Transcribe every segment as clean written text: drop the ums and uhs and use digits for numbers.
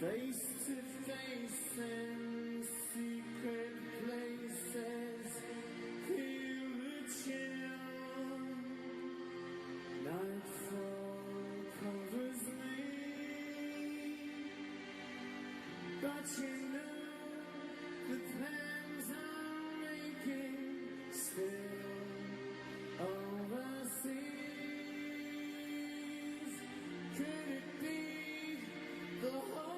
Face to face in secret places, feel the chill. Nightfall covers me, but you know the plans I'm making still overseas. Could it be the whole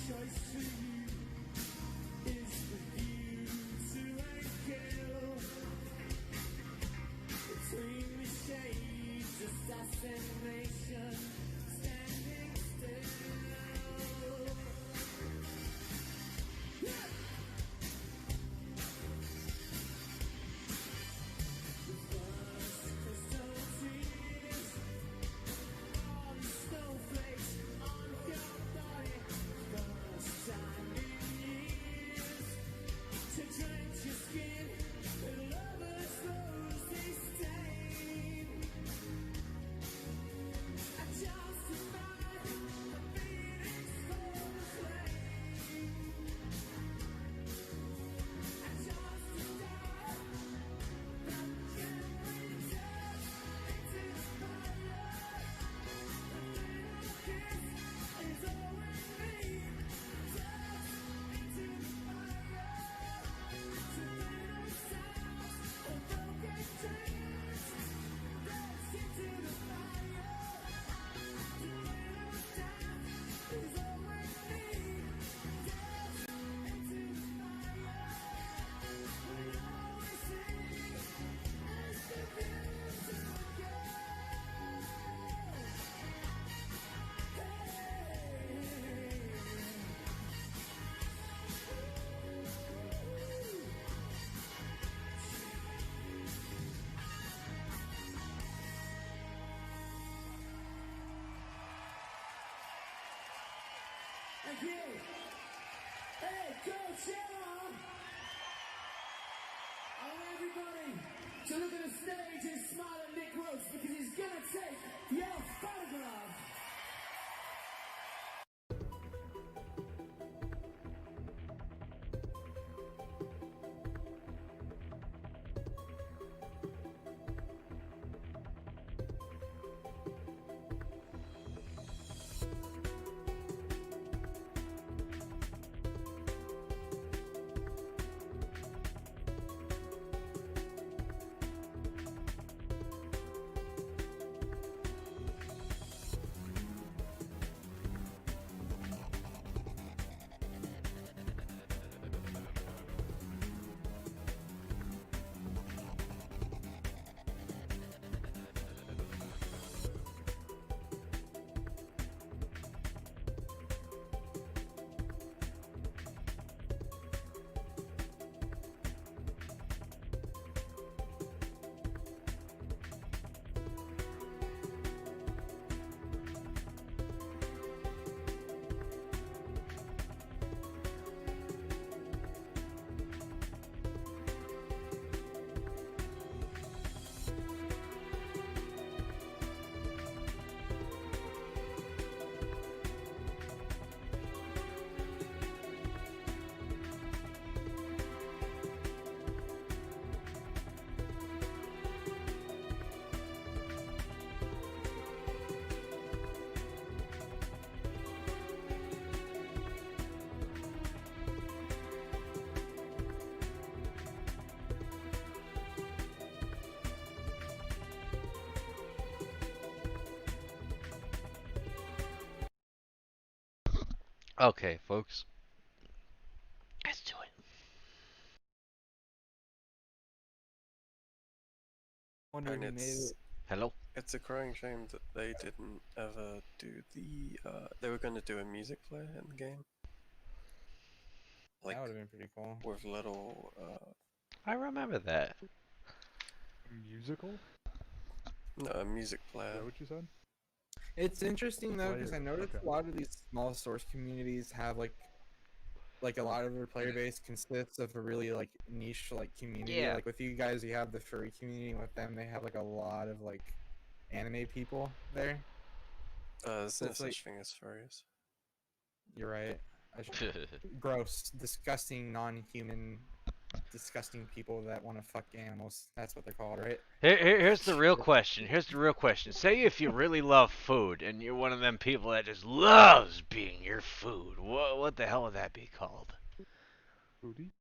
choice for you is for you to kill. Between the shades, assassination, standing still. Yeah. The first crystal tears, all the snowflakes on your body. First time in years to drench your skin with lovers' rosy stain. I justified the Phoenix for the flame. I justified that can return into fire. The final kiss is all we need. Thank you. Hey, Coachella! I want everybody to look at the stage and smile at Nick Rhodes because he's gonna take your photograph. Okay, folks. Let's do it. Wonder And who made it. Hello? it's a crying shame that they didn't ever do the. They were going to do a music player in the game, like That would have been pretty cool. with little. I remember that. Musical? No, a music Is player. that what you said? It's interesting though, because I Player, noticed okay. a lot of these small source communities have like a lot of their player base consists of a really like niche like community. Yeah. Like with you guys, you have the furry community. And with them, they have like a lot of like anime people there. There's So no it's like such thing as furries. you're right. Gross, disgusting, non-human, disgusting people that want to fuck animals. That's what they're called, right? Here's the real question. Here's the real question. Say if you really love food and you're one of them people that just loves being your food. What the hell would that be called? Foodie?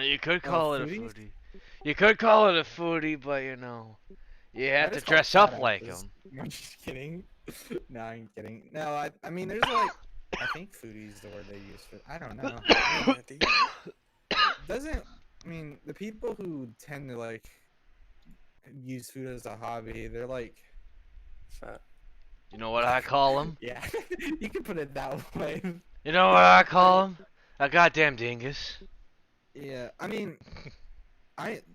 You could call it a Foodies? foodie. You could call it a foodie, but you know, you have That to is called dress fat up like asses. them. I'm just kidding. No, I'm kidding. No, I mean, there's like, I think foodie's the word they use for. I don't know. I mean, Yeah, the- doesn't. I mean, the people who tend to like use food as a hobby, they're like, fat. You know what I call them? yeah, you can put it that way. You know what I call them? A goddamn dingus. Yeah, I mean,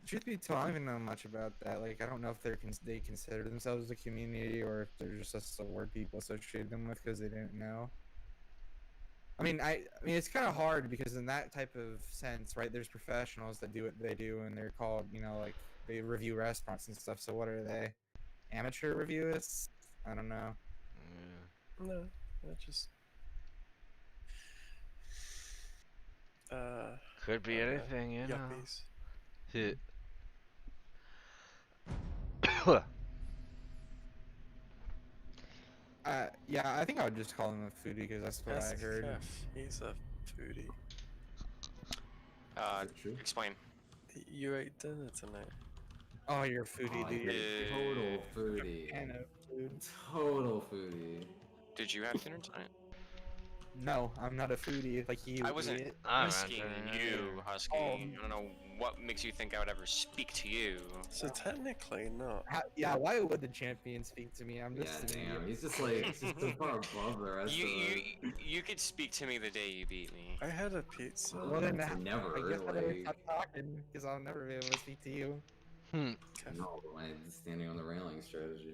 truth be told, I don't even know much about that. Like, I don't know if they consider themselves a community or if they're just a word people associate them with because they didn't know. I mean, it's kind of hard because in that type of sense, right? There's professionals that do what they do, and they're called, like they review restaurants and stuff. So what are they? Amateur reviewists? I don't know. No, they're just. Could be I don't know, anything, you know. Yuppies. Yeah, I think I would just call him a foodie because that's what I Ask heard. Kef, he's a foodie. Is it true? Explain. You ate dinner tonight. Oh, you're a foodie, Oh, dude. you're a total foodie. Fan of food. Total foodie. Did you have dinner tonight? No, I'm not a foodie like you. I wasn't idiot. I'm asking not you, Husky. Oh. I don't know what makes you think I would ever speak to you. So technically not. Yeah, why would the champion speak to me? I'm Yeah, just an damn. idiot. He's just like, he's just so far above the rest You of you you could speak to me the day you beat me. I had a pizza. Well, then It's I never, guess I better like- stop talking because I'll never be able to speak to you. Hmm. Kef, No, but when it's standing on the railing strategy.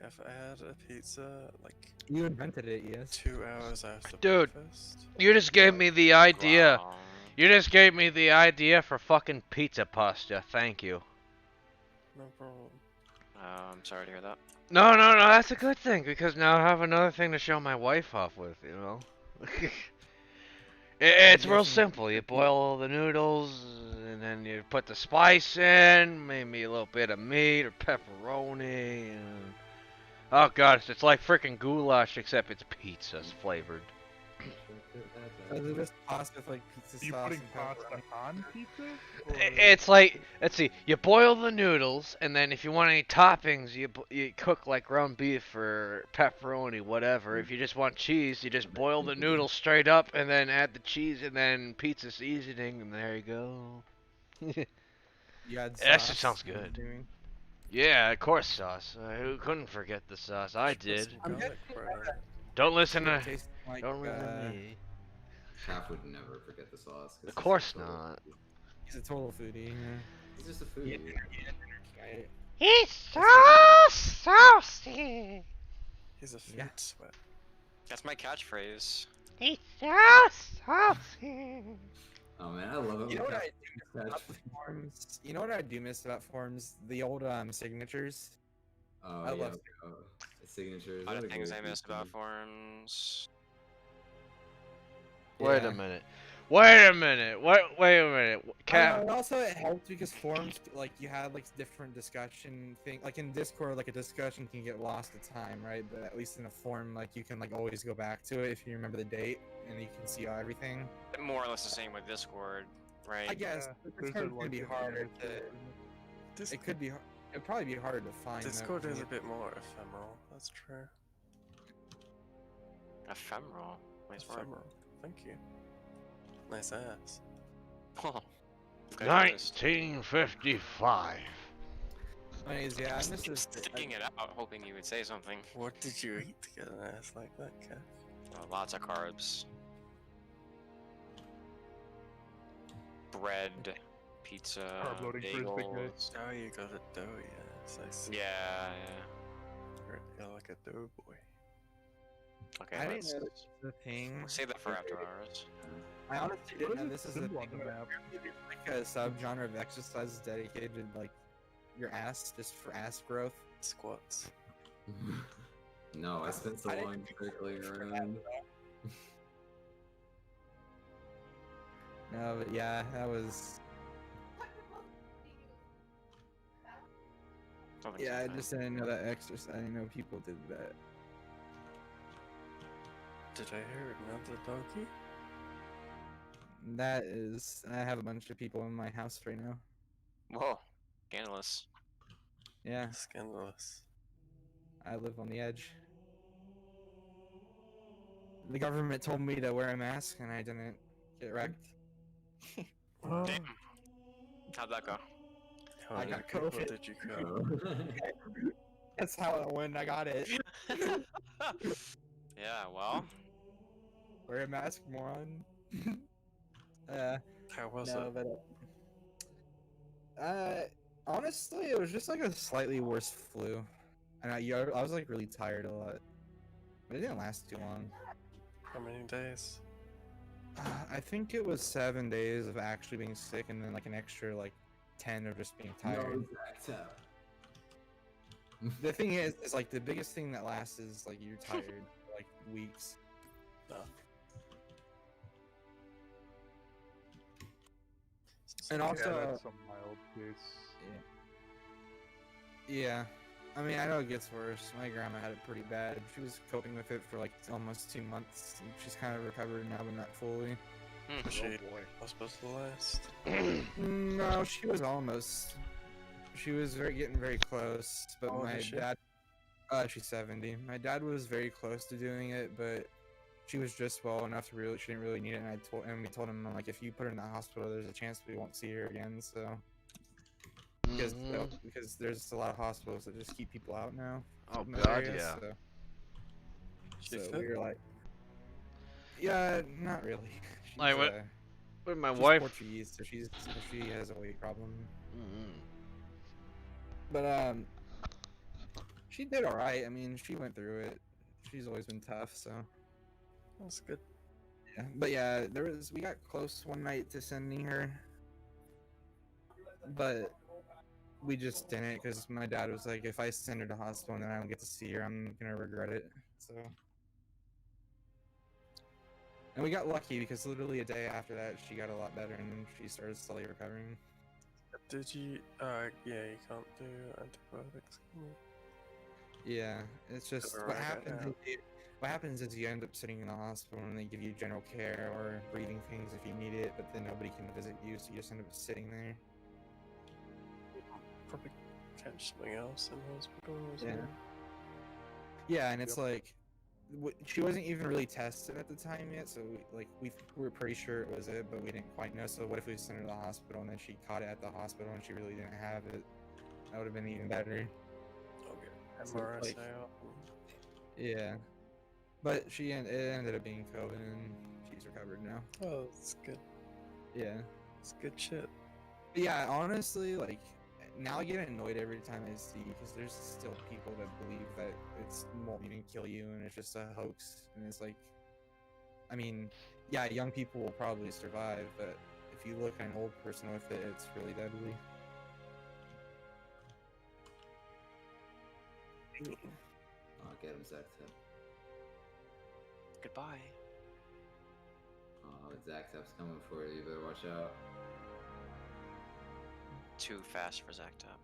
Kef, I had a pizza like You invented it, yes. 2 hours after Dude. breakfast. You just gave me the idea. Wow. You just gave me the idea for fucking pizza pasta. Thank you. No problem. I'm sorry to hear that. No, that's a good thing because now I have another thing to show my wife off with, you know? It's real simple. You boil the noodles and then you put the spice in, maybe a little bit of meat or pepperoni. And... Oh god, it's like freaking goulash except it's pizza flavored. So is it just pasta with like pizza Are you sauce putting and pasta pepperoni? on pizza? It's like, let's see, you boil the noodles, and then if you want any toppings, you cook like ground beef or pepperoni, whatever. If you just want cheese, you just boil the noodles straight up, and then add the cheese, and then pizza seasoning, and there you go. You add That sauce, shit sounds I'm good. assuming. Yeah, of course sauce. Who couldn't forget the sauce? I Should put did. some I'm garlic bread in. Don't listen It to, tastes like, don't listen to me. Calf would never forget the sauce. 'cause Of he's course a total not. foodie. He's a total foodie. Yeah. He's just a Yeah, foodie. right. It's so saucy. He's a food Yeah. sweat. That's my catchphrase. It's so saucy. Oh man, I love it. You know when what I Calf do miss catch- about the forums? You know what I do miss about forums? The old signatures. Oh, I yeah, love signatures. A lot of what things I great miss about feature. forums. Wait Yeah. a minute. Wait a minute. Wait a minute. Cap. And also it helped because forums like you had like different discussion thing like in Discord like a discussion can get lost at time, right? But at least in a forum like you can like always go back to it if you remember the date and you can see everything. More or less the same with Discord, right? I guess Yeah, but there's Discord's a, gonna be a harder to. Dis- It could be. It'd probably be harder to find. though, Discord 'cause is a you- bit more ephemeral. That's true. Ephemeral. Nice word. Ephemeral. Thank you. Nice ass. Oh. Good taste. 1955. Anyways, yeah, I miss Just this. sticking it out, hoping you would say something. What did you eat to get an ass like that, Cat? Lots of carbs. Bread, pizza, Carb loading for his big day. bagels. Oh, you got a doughy ass. I see. Yeah, You're like a dough boy. Okay, I didn't let's know this was a thing. save that for after hours. I honestly didn't What know is this the is a symbol thing. on the map? Like a subgenre of exercise dedicated to, like, your ass, just for ass growth. Squats. No, I spent so I didn't long think circling for that, around. No, but yeah, that was. Nothing's Yeah, I happening. just didn't know that exercise. I didn't know people did that. Did I hear another doggy? That is. I have a bunch of people in my house right now. Whoa, scandalous. Yeah, Scandalous. I live on the edge. The government told me to wear a mask and I didn't get wrecked. Oh, Damn. How'd that go? how I many got people COVID. did you kill? That's how it went. I got it. Yeah, well, Wear a mask, moron. How was no, it? but honestly, it was just like a slightly worse flu, and I was like really tired a lot, but it didn't last too long. How many days? I think it was 7 days of actually being sick, and then like an extra like 10 of just being tired. No, Zach, The thing is like the biggest thing that lasts is like you're tired for, like weeks. No. And Yeah, also, that's a mild case. yeah, I mean I know it gets worse. My grandma had it pretty bad. She was coping with it for like almost 2 months. And she's kind of recovered now, but not fully. Was she was supposed to last? No, she was almost. She was getting very close, but How old my is she? dad. She's 70. My dad was very close to doing it, but she was just well enough to really. She didn't really need it, and we told him like if you put her in the hospital, there's a chance we won't see her again. So because there's a lot of hospitals that just keep people out now. Oh in those god, areas, yeah. She So fit? we were like, yeah, not really. She's, Like, what- With my she's wife. Portuguese, so she has a weight problem. Mm-hmm. But she did all right. I mean, she went through it. She's always been tough, so That's good. yeah. But yeah, we got close one night to sending her, but we just didn't because my dad was like, if I send her to hospital and then I don't get to see her, I'm gonna regret it. So. And we got lucky because literally a day after that, she got a lot better and she started slowly recovering. Did you? Yeah, you can't do antibiotics. Can you? Yeah, it's just Right, what right happens. now. What happens is you end up sitting in the hospital and they give you general care or breathing things if you need it, but then nobody can visit you, so you just end up sitting there. Probably catch something else in hospital. As Yeah. well. Yeah, and it's like she wasn't even really tested at the time yet, so we were pretty sure it was it, but we didn't quite know. So what if we sent her to the hospital and then she caught it at the hospital and she really didn't have it? That would have been even better. Okay. So, MRSA like- up. Yeah, but it ended up being COVID and she's recovered now. Oh, that's good. Yeah. It's good shit. But yeah, honestly, like now I get annoyed every time I see because there's still people that believe that it won't even kill you and it's just a hoax. And it's like, I mean, yeah, young people will probably survive, but if you look at an old person with it, it's really deadly. Oh, get him, Zach. goodbye. Oh, Zach Tap's coming for you. You better watch out. Too fast for Zactop.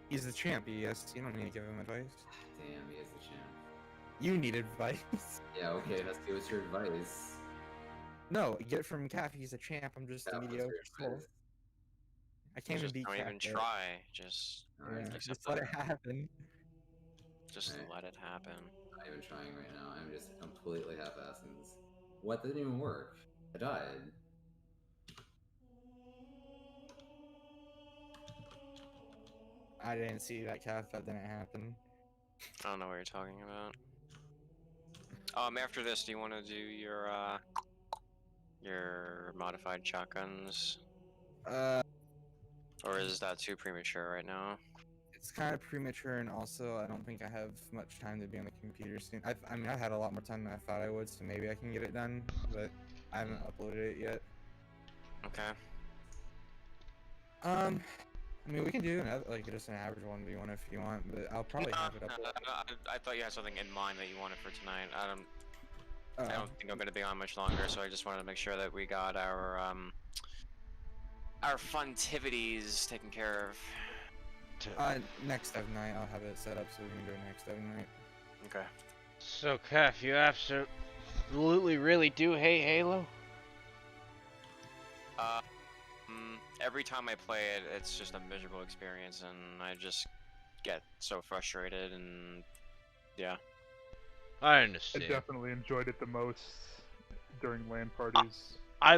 He's the champ, yes. You don't need to give him advice. Damn, he is the champ. You need advice. Yeah, okay, let's see what's your advice. No, get it from Caff. He's a champ. I'm just a Cap, what's mediocre your soul. advice? I can't even Just beat don't Caff even yet. try. Just Alright, Yeah, accept just let that. it happen. Just Right. let it happen. not even trying right now. I'm just completely half-assing this. What? That didn't even work. I died. I didn't see that, Calf. That didn't happen. I don't know what you're talking about. After this, do you want to do your modified shotguns, or is that too premature right now? It's kind of premature, and also I don't think I have much time to be on the computer soon. I mean, I've had a lot more time than I thought I would, so maybe I can get it done, but I haven't uploaded it yet. Okay. I mean, we can do another, like just an average 1v1 if you want, but I'll probably have it up. I thought you had something in mind that you wanted for tonight. I Uh, don't think I'm gonna be on much longer, so I just wanted to make sure that we got our funtivities taken care of. Next Dev night, I'll have it set up so we can do it next Dev night. Okay. So, Kef, you absolutely really do hate Halo? Every time I play it, it's just a miserable experience, and I just get so frustrated, and yeah. I I understand. definitely enjoyed it the most during LAN parties. I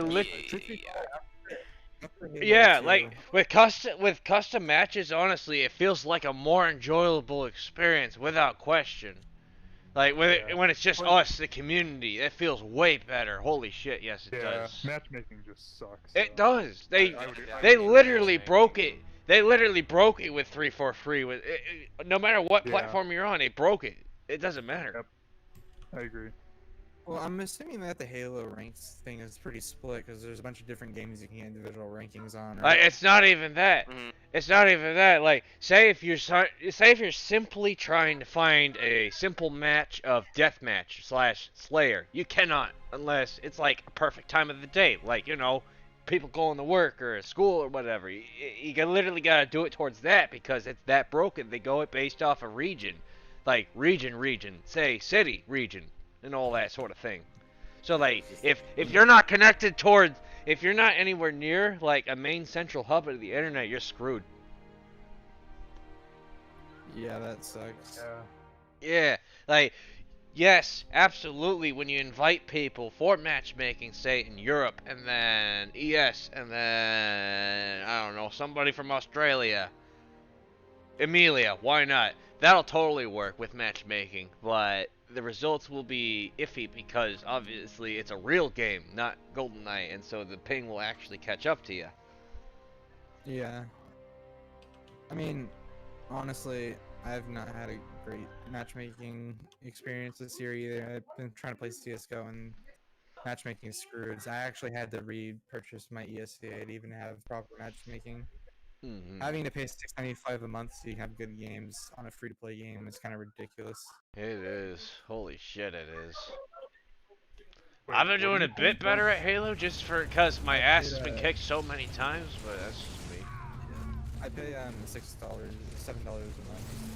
Yeah, like with custom matches, honestly, it feels like a more enjoyable experience without question. Like when it's just us, the community, it feels way better. Holy shit, yes it Yeah, does. matchmaking just sucks. It does. They I they would- literally matchmaking. broke it. They literally broke it with 343. No matter what Yeah. platform you're on, they broke it. It doesn't matter. Yep. I agree. Well, I'm assuming that the Halo ranks thing is pretty split because there's a bunch of different games you can get individual rankings on. Like Right? it's not even that. Mhm. It's not even that. Like say if you're simply trying to find a simple match of deathmatch / Slayer, you cannot unless it's like a perfect time of the day. Like people going to work or school or whatever. You literally gotta do it towards that because it's that broken. They go it based off a region, like region, say city, region, and all that sort of thing. So like if you're not connected towards if you're not anywhere near like a main central hub of the internet, you're screwed. Yeah, that sucks. Yeah. Yeah, like yes, absolutely. When you invite people for matchmaking, say in Europe, and then ES, and then I don't know, somebody from Australia, Emilia, why not? That'll totally work with matchmaking, but the results will be iffy because obviously it's a real game, not GoldenEye, and so the ping will actually catch up to you. Yeah. I mean, honestly, I've not had a great matchmaking experience this year either. I've been trying to play CSGO and matchmaking is screwed. So I actually had to repurchase my ESCA to even have proper matchmaking. Having to pay $6.95 a month so you can have good games on a free-to-play game is kind of ridiculous. It is. Holy shit, it is. Wait, I've been what doing are a you bit paying better for? at Halo just because my I ass paid, has been kicked so many times, but that's just me. I pay $7 a month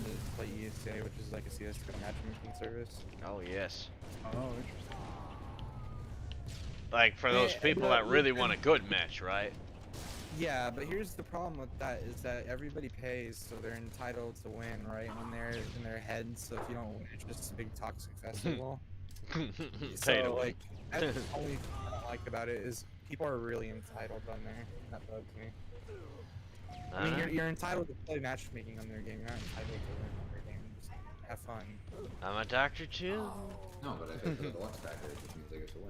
to play ESCA, which is like a CSGO matchmaking service. Oh yes. Oh, interesting. Like for those Yeah, people no, that really listen. want a good match, right? Yeah, but here's the problem with that is that everybody pays, so they're entitled to win, right? When they're in their heads, so if you don't win, it's just a big toxic festival. Pay to So win. like, that's the only thing I don't like about it is people are really entitled on there. That bugs me. I mean, you're entitled to play matchmaking on their game. You're not entitled to win on their game. Just have fun. I'm a doctor too. No, but I paid for the deluxe package, which means I get to win.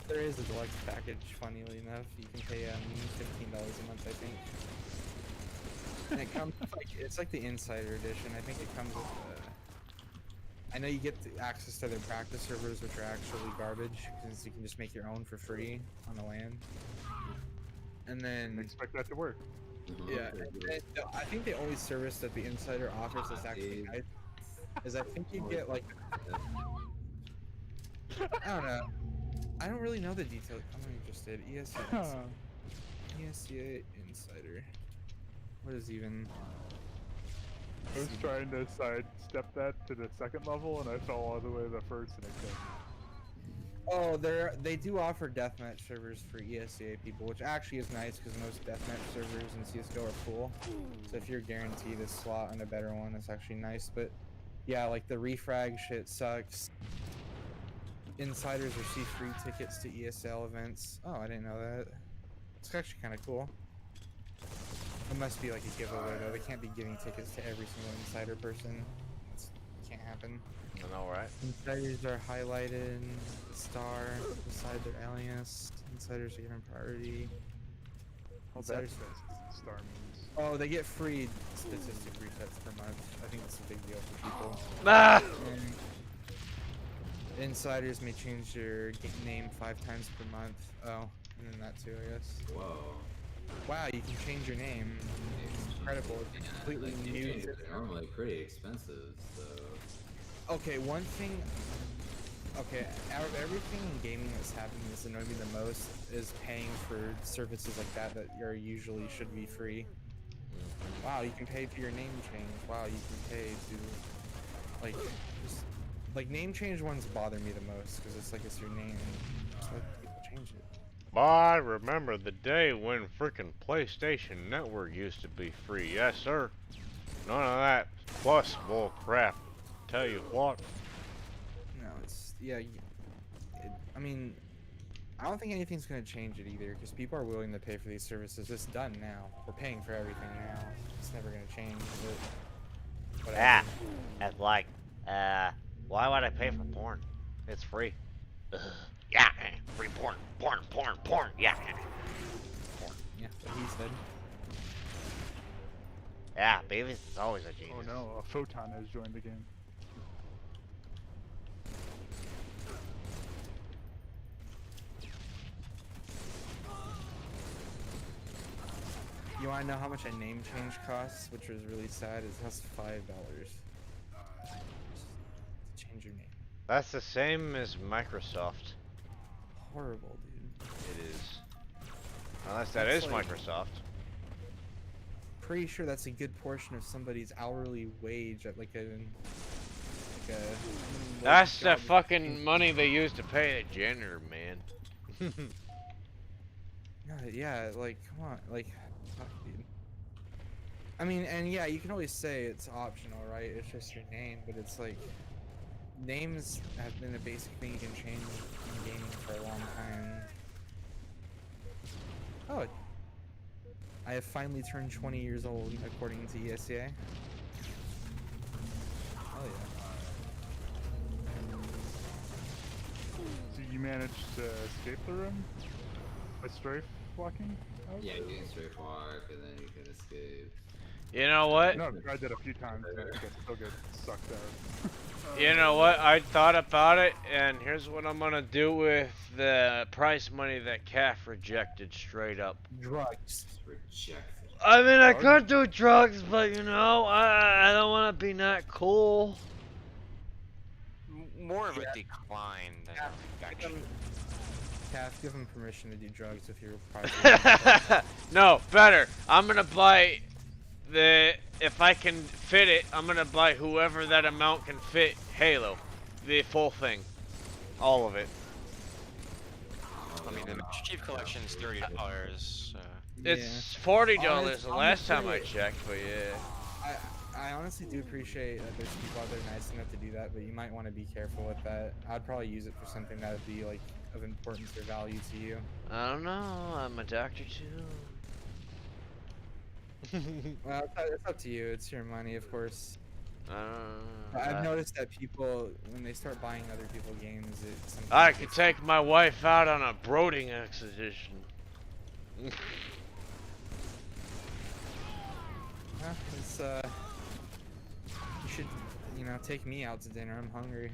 There is a deluxe package, funnily enough. You can pay $15 a month, I think. And it comes with, like, it's like the Insider Edition. I think it comes with. I know you get access to their practice servers, which are actually garbage, because you can just make your own for free on the LAN. And Didn't then, expect that to work. yeah, and I think the only service that the Insider offers that's actually nice is I think you get like. I don't know. I don't really know the details. I'm interested. ESCA Insider. What is even? I was trying to sidestep that to the second level, and I fell all the way to the first, and I couldn't. Oh, they do offer deathmatch servers for ESCA people, which actually is nice because most deathmatch servers in CS:GO are full. So if you're guaranteed a slot on a better one, that's actually nice. But Yeah, like the refrag shit sucks. Insiders receive free tickets to ESL events. Oh, I didn't know that. It's actually kind of cool. It must be like a giveaway though. They can't be giving tickets to every single insider person. It can't happen. I know, right? Insiders are highlighted. The star beside their alias. Insiders are given priority. Well, Insiders. that's star means. Oh, they get free statistic resets per month. I think that's a big deal for people. Ah! And insiders may change their name 5 times per month. Oh, and then that too, I guess. Whoa. Wow, you can change your name. It's incredible. It's Yeah, completely like, new. changes are normally pretty expensive, so. Okay, one thing. Okay, out of everything in gaming that's happening that's annoyed me the most is paying for services like that that are usually should be free. Wow, you can pay for your name change. Wow, you can pay to like just like name change ones bother me the most because it's like it's your name. Just let people change it. I remember the day when frickin' PlayStation Network used to be free. Yes, sir. None of that plus bull crap. Tell you what. No, it's yeah. I mean, I don't think anything's gonna change it either because people are willing to pay for these services. It's done now. We're paying for everything now. It's never gonna change. But whatever. Ah, that's like, why would I pay for porn? It's free. Yeah, free porn, yeah. Yeah, what he said. Yeah, Beavis is always a genius. Oh no, a photon has joined the game. You wanna know how much a name change costs, which was really sad? It costs $5 to change your name. That's the same as Microsoft. Horrible, dude. It is. Unless that That's is like- Microsoft. Pretty sure that's a good portion of somebody's hourly wage at like a. That's the job. fucking money they use to pay the janitor, man. Yeah, like come on, like, fuck, dude. I mean, and yeah, you can always say it's optional, right? It's just your name, but it's like names have been a basic thing you can change in gaming for a long time. Oh, I have finally turned 20 years old, according to ESEA. Oh yeah. So you managed to escape the room by strafe walking out? Yeah, you can straight walk and then you can escape. You know what? No, I've tried that a few times and I still get sucked out. You know what? I thought about it, and here's what I'm gonna do with the prize money that Calf rejected straight up. Drugs. Just rejected. I mean, I Drugs? could do drugs, but you know, I don't want to be not cool. More of a decline than a rejection. Calf, give him permission to do drugs if you're private. No, better. I'm gonna buy if I can fit it, I'm gonna buy whoever that amount can fit Halo. The full thing. All of it. I mean, the Master Chief Collection is $30. It's $40 Honest- the last time I honestly- checked, but yeah. I honestly do appreciate that there's people out there nice enough to do that, but you might want to be careful with that. I'd probably use it for something that would be like of importance or value to you. I don't know, I'm a doctor too. Well, it's up to you. It's your money, of course. I don't know. I've noticed that people, when they start buying other people's games, it sometimes I could gets- take my wife out on a brooding expedition. Huh, it's you should, take me out to dinner. I'm hungry.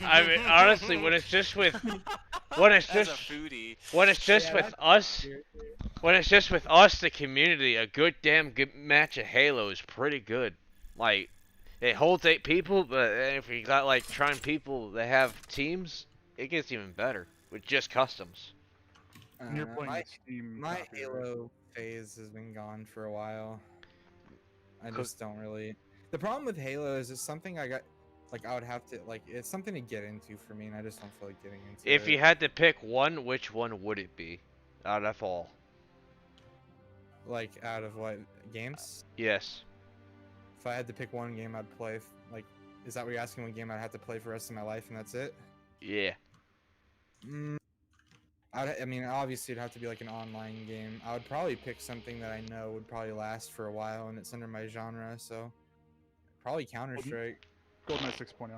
I mean, honestly, when it's just with, when it's As a just, foodie, when it's just Yeah, with that's us, weird. when it's just with us, the community, a good damn good match of Halo is pretty good. Like, it holds 8 people, but if you got like trying people that have teams, it gets even better with just customs. And you're playing my the Steam my copy, right? Halo phase has been gone for a while. I Cook- just don't really. The problem with Halo is it's something I got. Like I would have to it's something to get into for me, and I just don't feel like getting into it. If you had to pick one, which one would it be? Out of all. like out of what games? Yes. If I had to pick one game, I'd play like Is that what you're asking? What game I'd have to play for the rest of my life and that's it? Yeah. Mm, I mean, obviously it'd have to be like an online game. I would probably pick something that I know would probably last for a while and it's under my genre, so probably Counter Strike. GoldenEye 6.0.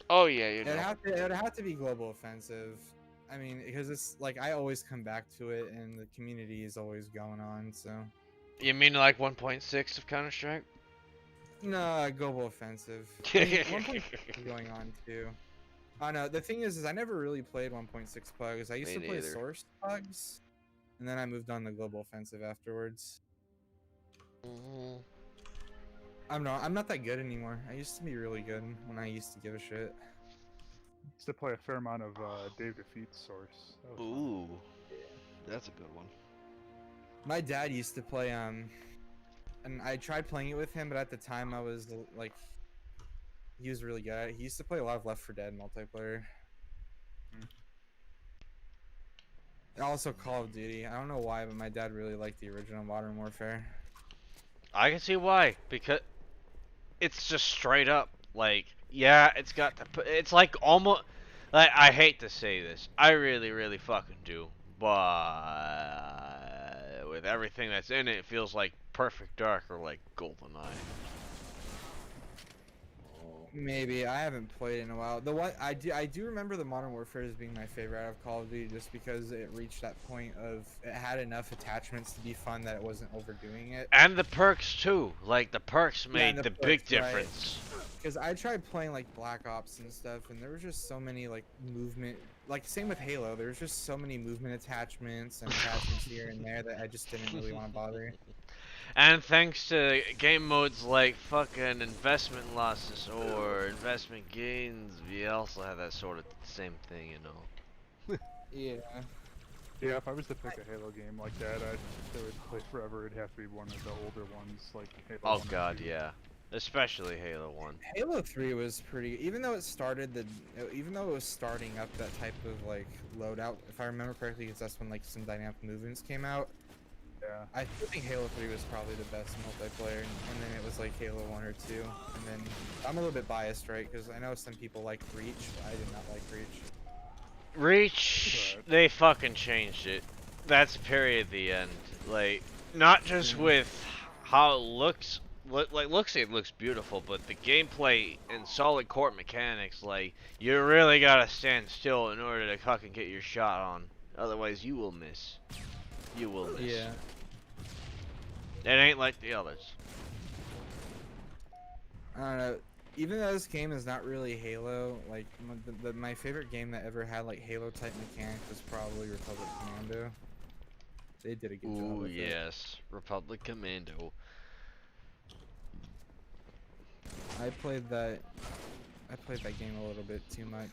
Oh yeah, you It'd know. have to be Global Offensive. I mean, because it's like I always come back to it, and the community is always going on. So You mean like 1.6 of Counter Strike? no, Global Offensive. I mean, 1.6 is going on too. Oh no, the thing is I never really played 1.6 Pugs. I used Me to play neither. Source Pugs, and then I moved on to Global Offensive afterwards. Mhm. I'm not that good anymore. I used to be really good when I used to give a shit. Used to play a fair amount of Dave Defeat's Source. That was fun. Ooh, that's a good one. My dad used to play and I tried playing it with him, but at the time I was like, he was really good at it. He used to play a lot of Left 4 Dead multiplayer. And also Call of Duty. I don't know why, but my dad really liked the original Modern Warfare. I can see why, because it's just straight up like, yeah, it's got it's like almost like, I hate to say this, I really fucking do, but with everything that's in it, it feels like Perfect Dark or like GoldenEye. Maybe I haven't played in a while. The one I do remember the Modern Warfare as being my favorite out of Call of Duty, just because it reached that point of it had enough attachments to be fun that it wasn't overdoing it. And the perks too, like the perks made and the the big perks, right. difference. Because I tried playing like Black Ops and stuff, and there was just so many like movement. Like same with Halo, there was just so many movement attachments and attachments here and there that I just didn't really want to bother. And thanks to game modes like fucking investment losses or investment gains, we also have that sort of same thing, you know. Yeah. Yeah, if I was to pick a Halo game like that, that would play forever. It'd have to be one of the older ones, like Halo 1 Oh or god, 2. yeah. Especially Halo 1. Halo 3 was pretty, even though it was starting up that type of like loadout, if I remember correctly, because that's when like some dynamic movements came out. Yeah. I still think Halo 3 was probably the best multiplayer, and then it was like Halo 1 or 2, and then I'm a little bit biased, right, because I know some people like Reach, but I did not like Reach. Reach, they fucking changed it. That's period the end. Like, not just with how it looks, it looks beautiful, but the gameplay and solid core mechanics, like, you really gotta stand still in order to fucking get your shot on. Otherwise, you will miss. You will miss. Yeah. It ain't like the others. I don't know. Even though this game is not really Halo, like my favorite game that ever had like Halo type mechanics was probably Republic Commando. They did a good job. Ooh, With it. yes. Republic Commando. I played that game a little bit too much.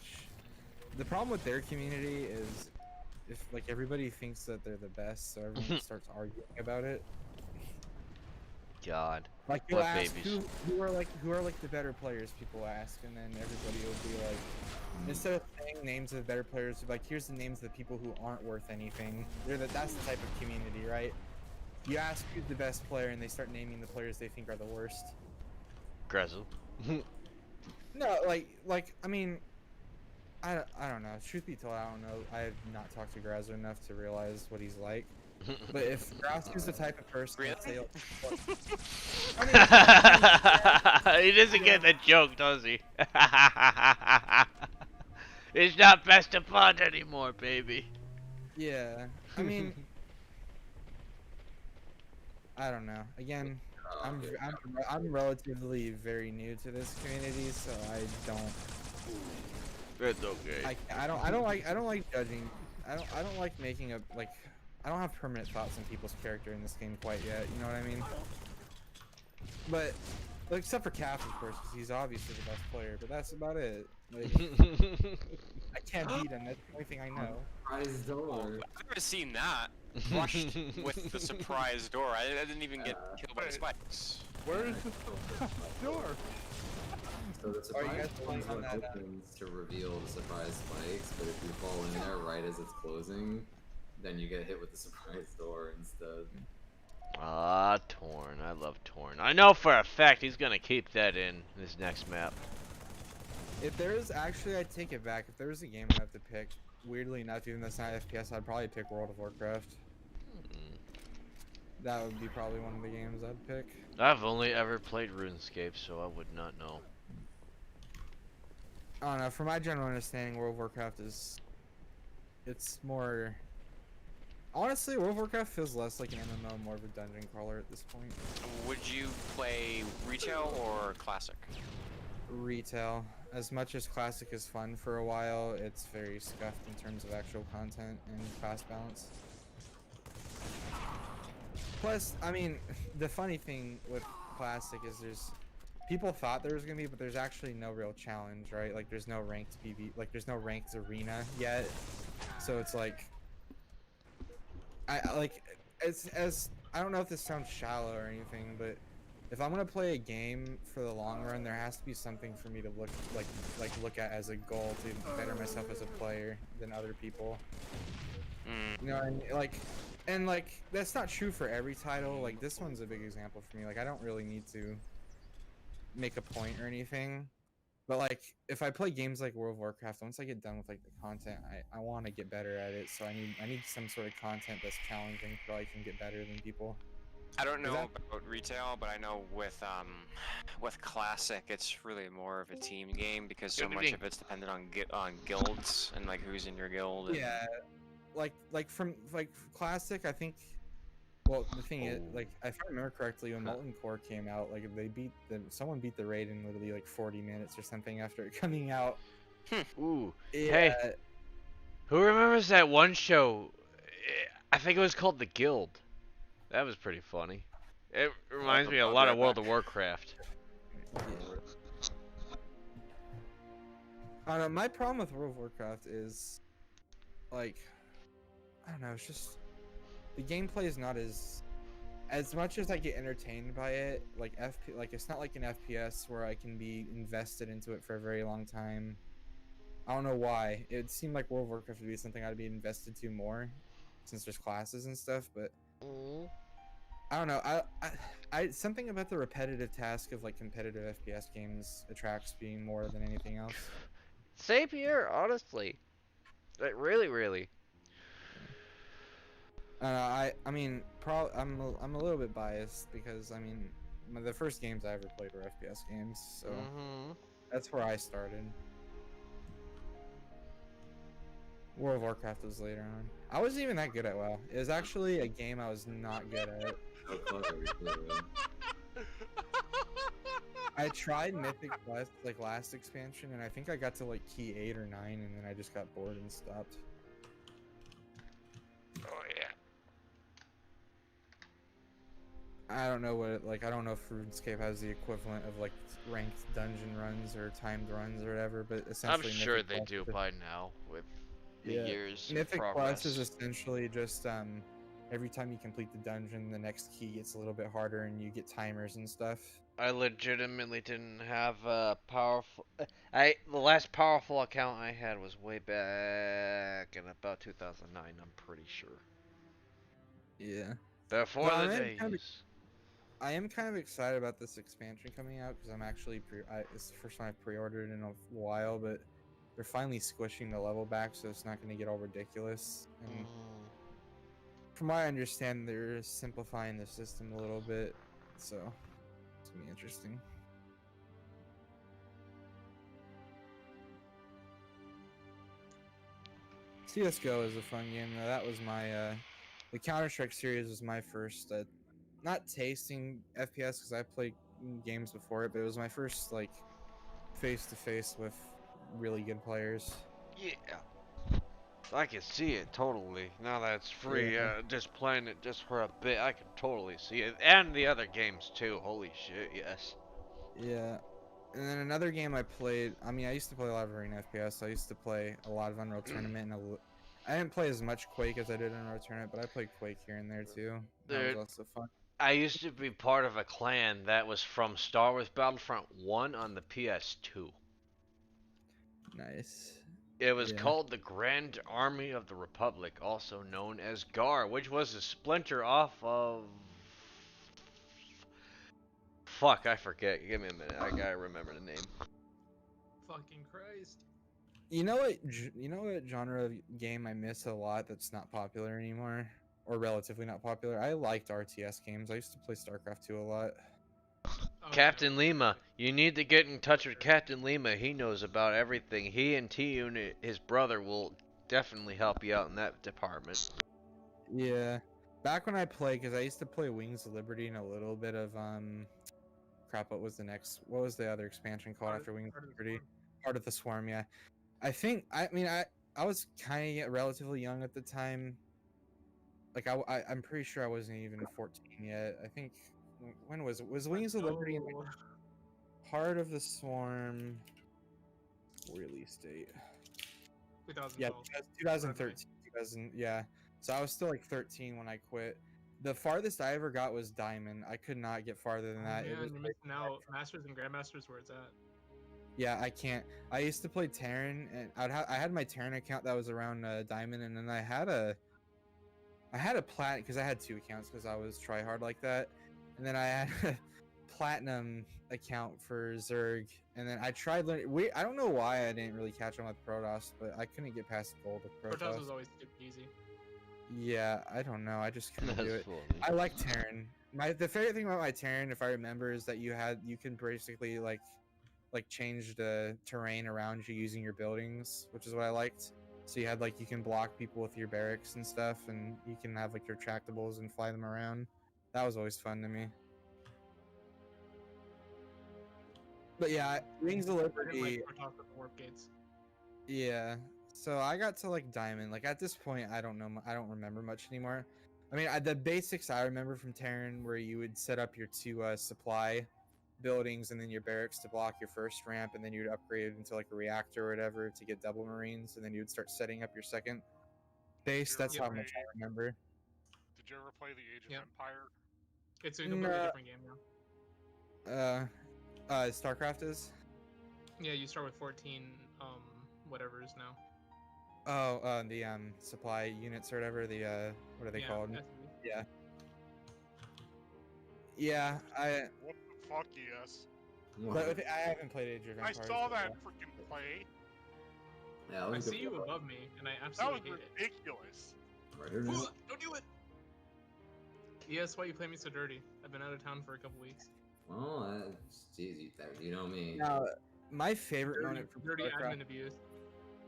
The problem with their community is if like everybody thinks that they're the best, so everyone starts arguing about it. God. Like you'll What ask babies? who are like the better players, people ask, and then everybody will be like, instead of saying names of the better players, they'll be like, here's the names of the people who aren't worth anything. That's the type of community, right? You ask who's the best player, and they start naming the players they think are the worst. Grezel. No, like I mean, I don't know. Truth be told, I don't know. I have not talked to Grazo enough to realize what he's like. But if Grazo's the type of person that say, He doesn't get the joke, does he? It's not best of fun anymore, baby. yeah, I mean, I don't know. Again, I'm relatively very new to this community, so I don't. It's okay. I don't like judging. I don't like making I don't have permanent thoughts on people's character in this game quite yet. You know what I mean? But except for Calf, of course, because he's obviously the best player. But that's about it. Like, I can't beat him. That's the only thing I know. Surprise door. I've never seen that. Rushed with the surprise door. I didn't even get killed by the spikes. Where is the door? So the Are surprise you guys door playing is on what that, opens to reveal the surprise spikes, but if you fall in there right as it's closing, then you get hit with the surprise door instead. Ah, Torn. I love Torn. I know for a fact he's gonna keep that in this next map. If there is actually, I take it back. If there was a game I have to pick, weirdly enough, even though it's not FPS, I'd probably pick World of Warcraft. That would be probably one of the games I'd pick. I've only ever played RuneScape, so I would not know. I don't know. From my general understanding, World of Warcraft is, it's more. Honestly, World of Warcraft feels less like an MMO, more of a dungeon crawler at this point. Would you play retail or classic? Retail. As much as classic is fun for a while, it's very scuffed in terms of actual content and class balance. Plus, I mean, the funny thing with classic is people thought there was gonna be, but there's actually no real challenge, right? Like there's no ranked PV, like there's no ranked arena yet. So it's like, I don't know if this sounds shallow or anything, but if I'm gonna play a game for the long run, there has to be something for me to look at as a goal to better myself as a player than other people. You know, and that's not true for every title. Like this one's a big example for me. Like I don't really need to make a point or anything, but like if I play games like World of Warcraft, once I get done with like the content, I want to get better at it. So I need some sort of content that's challenging so I can get better than people. I don't know about retail, but I know with classic, it's really more of a team game because so much of it's dependent on guilds and like who's in your guild. And... Yeah, like from classic, I think. Well, the thing is, like, if I remember correctly, when Molten Core came out, like someone beat the raid in literally like 40 minutes or something after it coming out. Ooh. Yeah. Hey. Who remembers that one show? I think it was called The Guild. That was pretty funny. It reminds me a lot of World of Warcraft. I don't know, my problem with World of Warcraft is, like, I don't know, it's just the gameplay is not as much as I get entertained by it. Like it's not like an FPS where I can be invested into it for a very long time. I don't know why. It seemed like World of Warcraft would be something I'd be invested to more, since there's classes and stuff. But I don't know. I something about the repetitive task of like competitive FPS games attracts me more than anything else. Same here, honestly. Like really. I mean, I'm a little bit biased because I mean, the first games I ever played were FPS games, so that's where I started. World of Warcraft was later on. I wasn't even that good at WoW. It was actually a game I was not good at. How clever you play with. I tried Mythic Quest like last expansion, and I think I got to like key 8 or 9, and then I just got bored and stopped. Oh yeah. I don't know I don't know if RuneScape has the equivalent of like ranked dungeon runs or timed runs or whatever, but essentially I'm sure Mythic they Quest do by now with the years of Mythic progress. Quest is essentially just every time you complete the dungeon, the next key gets a little bit harder, and you get timers and stuff. I legitimately didn't have a powerful. The last powerful account I had was way back in about 2009. I'm pretty sure. Yeah. Before Well, the days. I am kind of excited about this expansion coming out because I'm actually it's the first time I've pre-ordered in a while, but they're finally squishing the level back, so it's not going to get all ridiculous. And from what I understand, they're simplifying the system a little bit, so it's gonna be interesting. CS:GO is a fun game though. That was my the Counter-Strike series was my first not tasting FPS because I played games before it, but it was my first like face-to-face with really good players. Yeah. I can see it totally. Now that it's free, just playing it just for a bit, I can totally see it. And the other games too. Holy shit, yes. Yeah. And then another game I played, I mean, I used to play a lot of Arena FPS, so I used to play a lot of Unreal Tournament, and I didn't play as much Quake as I did in Unreal Tournament, but I played Quake here and there too. That was also fun. I used to be part of a clan that was from Star Wars Battlefront 1 on the PS2. Nice. It was called the Grand Army of the Republic, also known as GAR, which was a splinter off of... Fuck, I forget. Give me a minute. I gotta remember the name. fucking Christ. You know what? You know what genre of game I miss a lot that's not popular anymore, or relatively not popular. I liked RTS games. I used to play StarCraft 2 a lot. Oh, Captain yeah. Lima, you need to get in touch with Captain Lima. He knows about everything. He and T-Unit, his brother, will definitely help you out in that department. Yeah, back when I played, because I used to play Wings of Liberty and a little bit of crap. What was the other expansion called after Wings of Liberty? Heart of the Swarm. Yeah, I was kind of relatively young at the time. Like I'm pretty sure I wasn't even 14 yet. I think when was it? Was Wings of Liberty in No. Heart of the Swarm release date? 2012. Yeah, 2013. 2000. Yeah. So I was still like 13 when I quit. The farthest I ever got was Diamond. I could not get farther than that. Man, It was you're missing out. Masters and Grandmasters where it's at. Yeah, I can't. I used to play Terran, and I had my Terran account that was around Diamond, and then I had a plat because I had 2 accounts because I was try hard like that, and then I had a platinum account for Zerg, and then I tried learning. I don't know why I didn't really catch on with Protoss, but I couldn't get past gold with Protoss. Protoss was always stupid easy. Yeah, I don't know. I just couldn't do it. Funny. I like Terran. The favorite thing about my Terran, if I remember, is that you can basically like change the terrain around you using your buildings, which is what I liked. So you had you can block people with your barracks and stuff, and you can have your tractables and fly them around. That was always fun to me. But yeah, Wings of I didn't Liberty. like Protoss with the warp gates. Yeah. So I got to Diamond. At this point, I don't know. I don't remember much anymore. I mean, the basics I remember from Terran, where you would set up your 2 supply buildings and then your barracks to block your first ramp, and then you'd upgrade it into a reactor or whatever to get double marines, and then you'd start setting up your second base. That's how much I remember. Did you ever play the Age of Yep. Empire? It's a completely different game now. StarCraft is. Yeah, you start with 14 whatever is now. Oh, the supply units or whatever. The what are they called? SCV. Yeah. Yeah, What the fuck, yes. but I haven't played Age of I Empires. saw that before. freaking play. Yeah, I see you above me, and I That absolutely was hate it. ridiculous. Don't do it! Yes, why you play me so dirty? I've been out of town for a couple weeks. Well, jeez, you know me. Now, my favorite moment from Dirty StarCraft. admin abuse.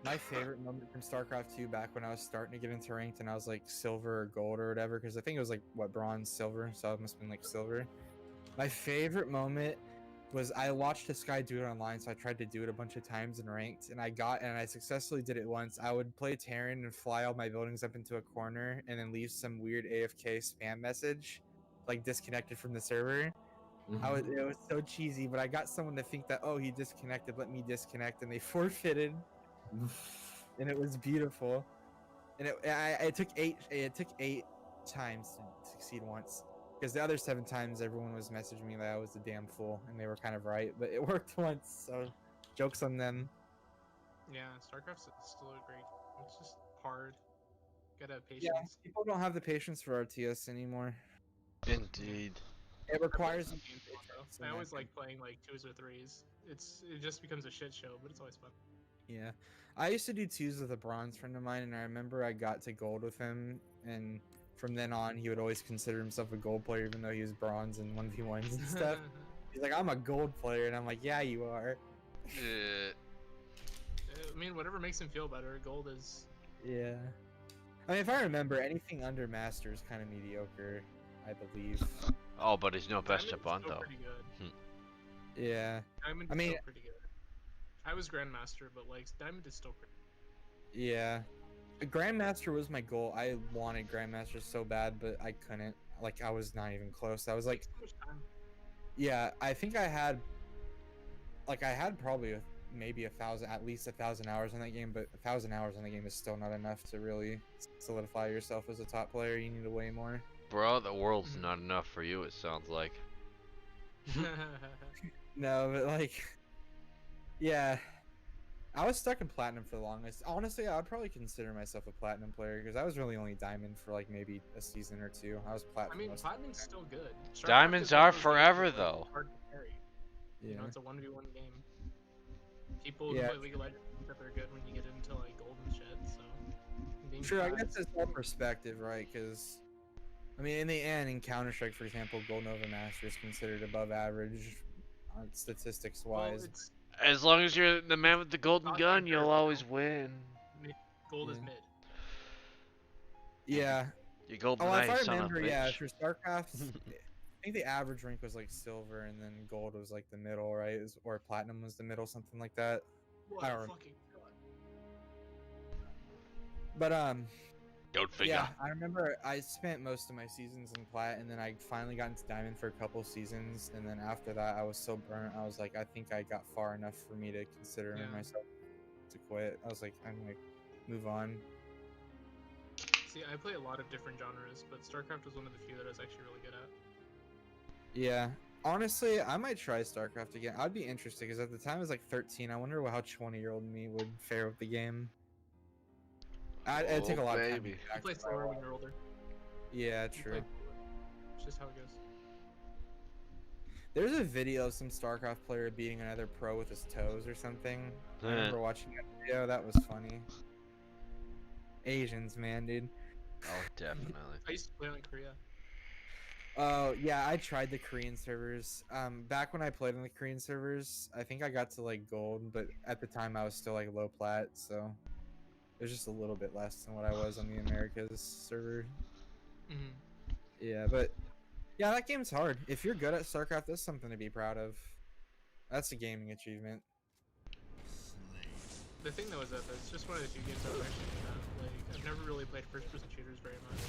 My favorite moment from StarCraft 2 back when I was starting to get into ranked and I was silver or gold or whatever, because I think it was bronze, silver, so it must have been silver. My favorite moment was I watched this guy do it online, so I tried to do it a bunch of times in ranked, and I successfully did it once. I would play Terran and fly all my buildings up into a corner and then leave some weird AFK spam message, disconnected from the server. It was so cheesy, but I got someone to think that, oh, he disconnected, let me disconnect, and they forfeited. And it was beautiful, and it took 8 times to succeed once, because the other 7 times everyone was messaging me that I was a damn fool, and they were kind of right, but it worked once, so jokes on them. Yeah, StarCraft's still a great. It's just hard. Gotta have patience. Yeah, people don't have the patience for RTS anymore. Indeed. It requires. I always like playing 2s or 3s. It just becomes a shit show, but it's always fun. Yeah, I used to do 2s with a bronze friend of mine, and I remember I got to gold with him, and from then on, he would always consider himself a gold player, even though he was bronze in 1v1s and stuff. He's like, I'm a gold player, and I'm like, yeah, you are. I mean, whatever makes him feel better. Gold is. Yeah. I mean, if I remember, anything under master is kind of mediocre, I believe. Oh, but he's no best Diamond's Jabon, still though. pretty good. Yeah. Diamond is still pretty good. I was Grandmaster, but Diamond is still pretty. Yeah. Grandmaster was my goal. I wanted Grandmaster so bad, but I couldn't. I was not even close. I was yeah, I think I had probably maybe 1,000, at least 1,000 hours in that game, but 1,000 hours in the game is still not enough to really solidify yourself as a top player. You need way more. Bro, the world's not enough for you, it sounds like. No, but yeah, I was stuck in platinum for the longest. Honestly, I would probably consider myself a platinum player, because I was really only diamond for maybe a season or 2. I was platinum. I mean, platinum's still good. Diamonds are forever, though. Hard to carry. Yeah. You know, it's a 1v1 game. People Yeah. who play League of Legends think that they're good when you get into like gold and shit. So being Sure, I bad guess is- it's all perspective, right? Because, I mean, in the end, in Counter Strike, for example, Gold Nova Master is considered above average, statistics well, wise. it's As long as you're the man with the golden not gun, fair, you'll you always know? win. gold is Yeah. mid. Yeah. You golden Oh, if I knight, son of a remember, yeah, bitch. for StarCraft, I think the average rank was like silver, and then gold was like the middle, right? Or platinum was the middle, something like that. What I a don't rem- fucking god. But Don't figure. yeah, I remember I spent most of my seasons in plat, and then I finally got into diamond for a couple seasons, and then after that, I was so burnt. I was like, I think I got far enough for me to consider Yeah. myself to quit. I was like, I'm gonna move on. See, I play a lot of different genres, but StarCraft was one of the few that I was actually really good at. Yeah, honestly, I might try StarCraft again. I'd be interested because at the time I was like 13. I wonder how 20-year-old me would fare with the game. It'd take a Oh, lot of time. to baby. get You back play to where I slower when was. you're older. Yeah, You true. play- It's just how it goes. There's a video of some StarCraft player beating another pro with his toes or something. I remember watching that video. That was funny. Asians, man, dude. Oh, definitely. I used to play on Korea. Oh yeah, I tried the Korean servers. Back when I played on the Korean servers, I think I got to like gold, but at the time I was still like low plat, so it was just a little bit less than what I was on the Americas server. Mm-hmm. Yeah, but yeah, that game's hard. If you're good at StarCraft, that's something to be proud of. That's a gaming achievement. The thing though is that it's just one of the few games I've actually good at. Like, I've never really played first-person shooters very much.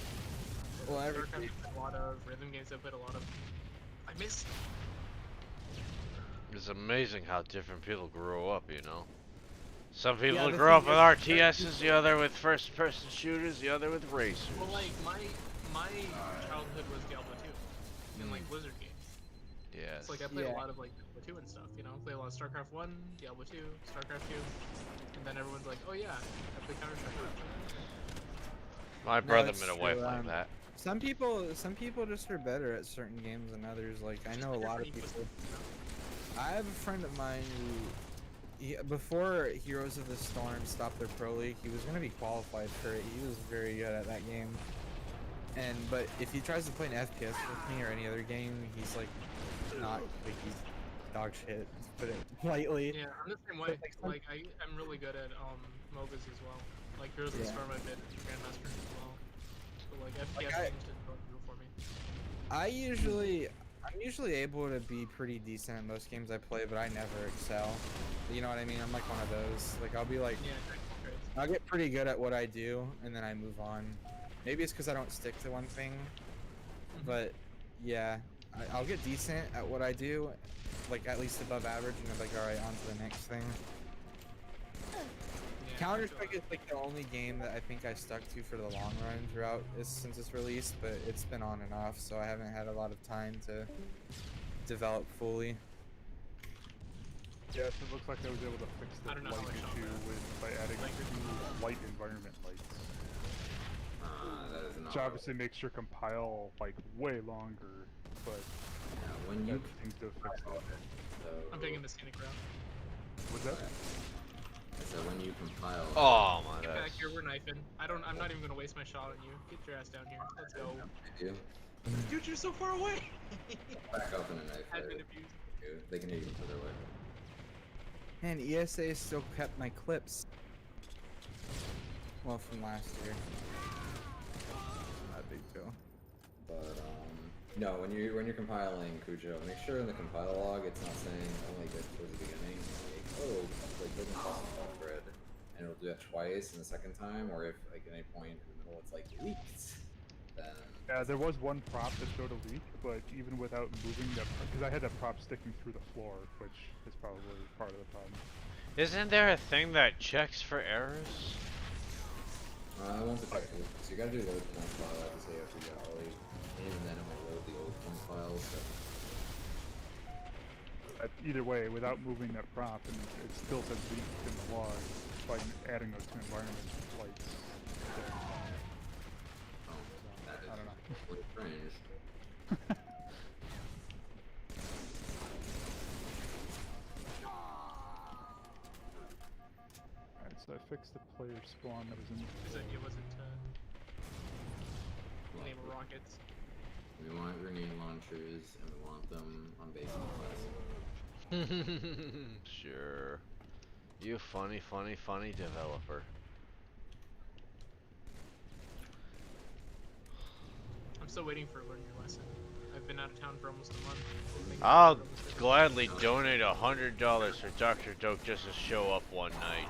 Well, StarCraft I've played a lot of, rhythm games I've played a lot of. I miss. It's amazing how different people grow up, you know? Some people Yeah, the grow up thing with is- RTSs, the other with first-person shooters, the other with racers. Well, like my childhood was Diablo 2 and like Blizzard games. Yes. It's like I played Yeah. a lot of like Diablo 2 and stuff. You know, played a lot of StarCraft 1, Diablo 2, StarCraft 2, and then everyone's like, oh yeah, I play Counter Strike. My No, brother it's met a wife true, like that. Some people just are better at certain games than others. Like I know a lot of people. I have a friend of mine who, before Heroes of the Storm stopped their pro league, he was gonna be qualified for it. He was very good at that game. But if he tries to play an FPS with me or any other game, he's like not like he's dog shit. To put it lightly. Yeah, I'm the same way. But, Like I'm really good at MOBAs as well. Like Heroes of the Yeah. Storm I've been Grandmaster as well. So like FPS Like, games didn't go through for me. I'm usually able to be pretty decent at most games I play, but I never excel. You know what I mean? I'm like one of those. Like I'll be like, Yeah, great. I'll get pretty good at what I do, and then I move on. Maybe it's because I don't stick to one thing, but yeah, I'll get decent at what I do, like at least above average, and I'm like, all right, on to the next thing. Yeah, Counter Strike is like the only game that I think I stuck to for the long run throughout since its release, but it's been on and off, so I haven't had a lot of time to develop fully. Yes, it looks like I was able to fix the I don't know how light I shot issue that. by adding Like- 2 light environment lights. That is not Which obviously makes your compile like way longer, but yeah, when you that seems to have fixed it. so, I'm taking the scenic route. Was that? So when you compile Oh my Get god. back here, we're knifing. I'm not even gonna waste my shot on you. Get your ass down here. Let's go. you Dude, you're so far away! back up in a knife I've fight, been abused. they can hit you further away. Man, ESA still kept my clips. Well, from last year. Not a big deal. But no, when you're compiling Cujo, make sure in the compile log it's not saying only good towards the beginning. Like, oh, like building custom block grid, and it'll do that twice, and the second time, or if like at any point in the middle it's like leaked, then Yeah, there was one prop that showed a leak, but even without moving that, because I had that prop sticking through the floor, which is probably part of the problem. Isn't there a thing that checks for errors? I won't detect it. So you gotta do load point file to say after Golly, and even then it might load the old point files. So Either way, without moving that prop, and it still says leaked in the log by adding those 2 environment lights. that is I don't know. really strange. fix the player spawn that was in? Because it wasn't name of rockets. We want grenade launchers, and we want them on base and classic. Sure. You funny developer. I'm still waiting for learning your lesson. I've been out of town for almost a month. I'll gladly donate $100 for Dr. Doke just to show up one night,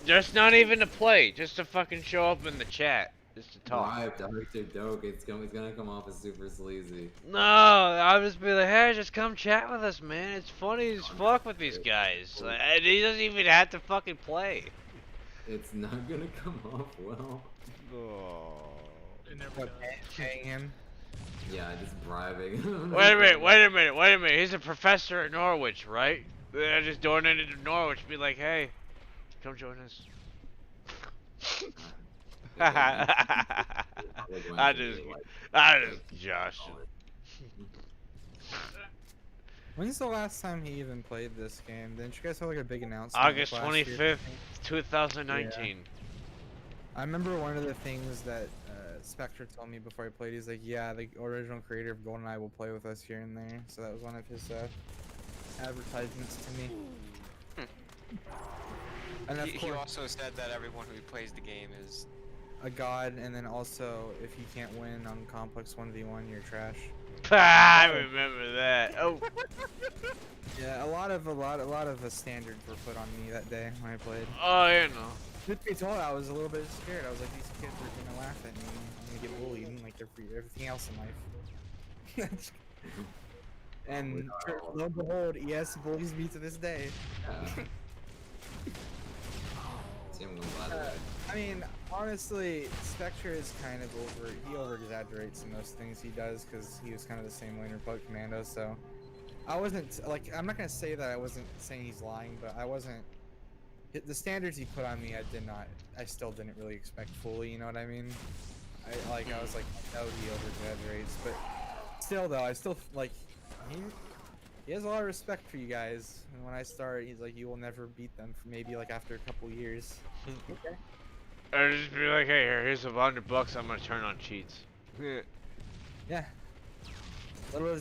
just not even to play, just to fucking show up in the chat, just to talk. Why, Dr. Doke? It's gonna come off as super sleazy. No, I'll just be like, hey, just come chat with us, man. It's funny as fuck with these guys. And he doesn't even have to fucking play. It's not gonna come off well. Oh. It never What, does. paying him? Yeah, just bribing. Wait a minute. He's a professor at Norwich, right? I just donated to Norwich, be like, hey, come join us. I just Josh. When's the last time he even played this game? Didn't you guys have like a big announcement? August like, last year? 25th, 2019. I remember one of the things that Spectre told me before I played. He's like, yeah, the original creator of GoldenEye will play with us here and there. So that was one of his advertisements to me. And of He course, also said that everyone who plays the game is. a god, and then also if you can't win on complex 1v1, you're trash. I remember that. Oh. Yeah, a lot of the standards were put on me that day when I played. Oh, you know. Truth be told, I was a little bit scared. I was like, these kids are gonna laugh at me. I'm gonna get bullied like everything else in life. And lo and behold, ES bullies me to this day. I mean, honestly, Spectre is kind of he over-exaggerates in most things he does because he was kind of the same way in Republic Commando, so I wasn't, like, I'm not gonna say that I wasn't saying he's lying, but I wasn't, the standards he put on me, I still didn't really expect fully, you know what I mean? I was like, no, he over-exaggerates, but still though, I still, like, he has a lot of respect for you guys, and when I start, he's like, you will never beat them for maybe like after a couple years. Okay. Or just be like, hey, here's $100, I'm gonna turn on cheats. Yeah. Little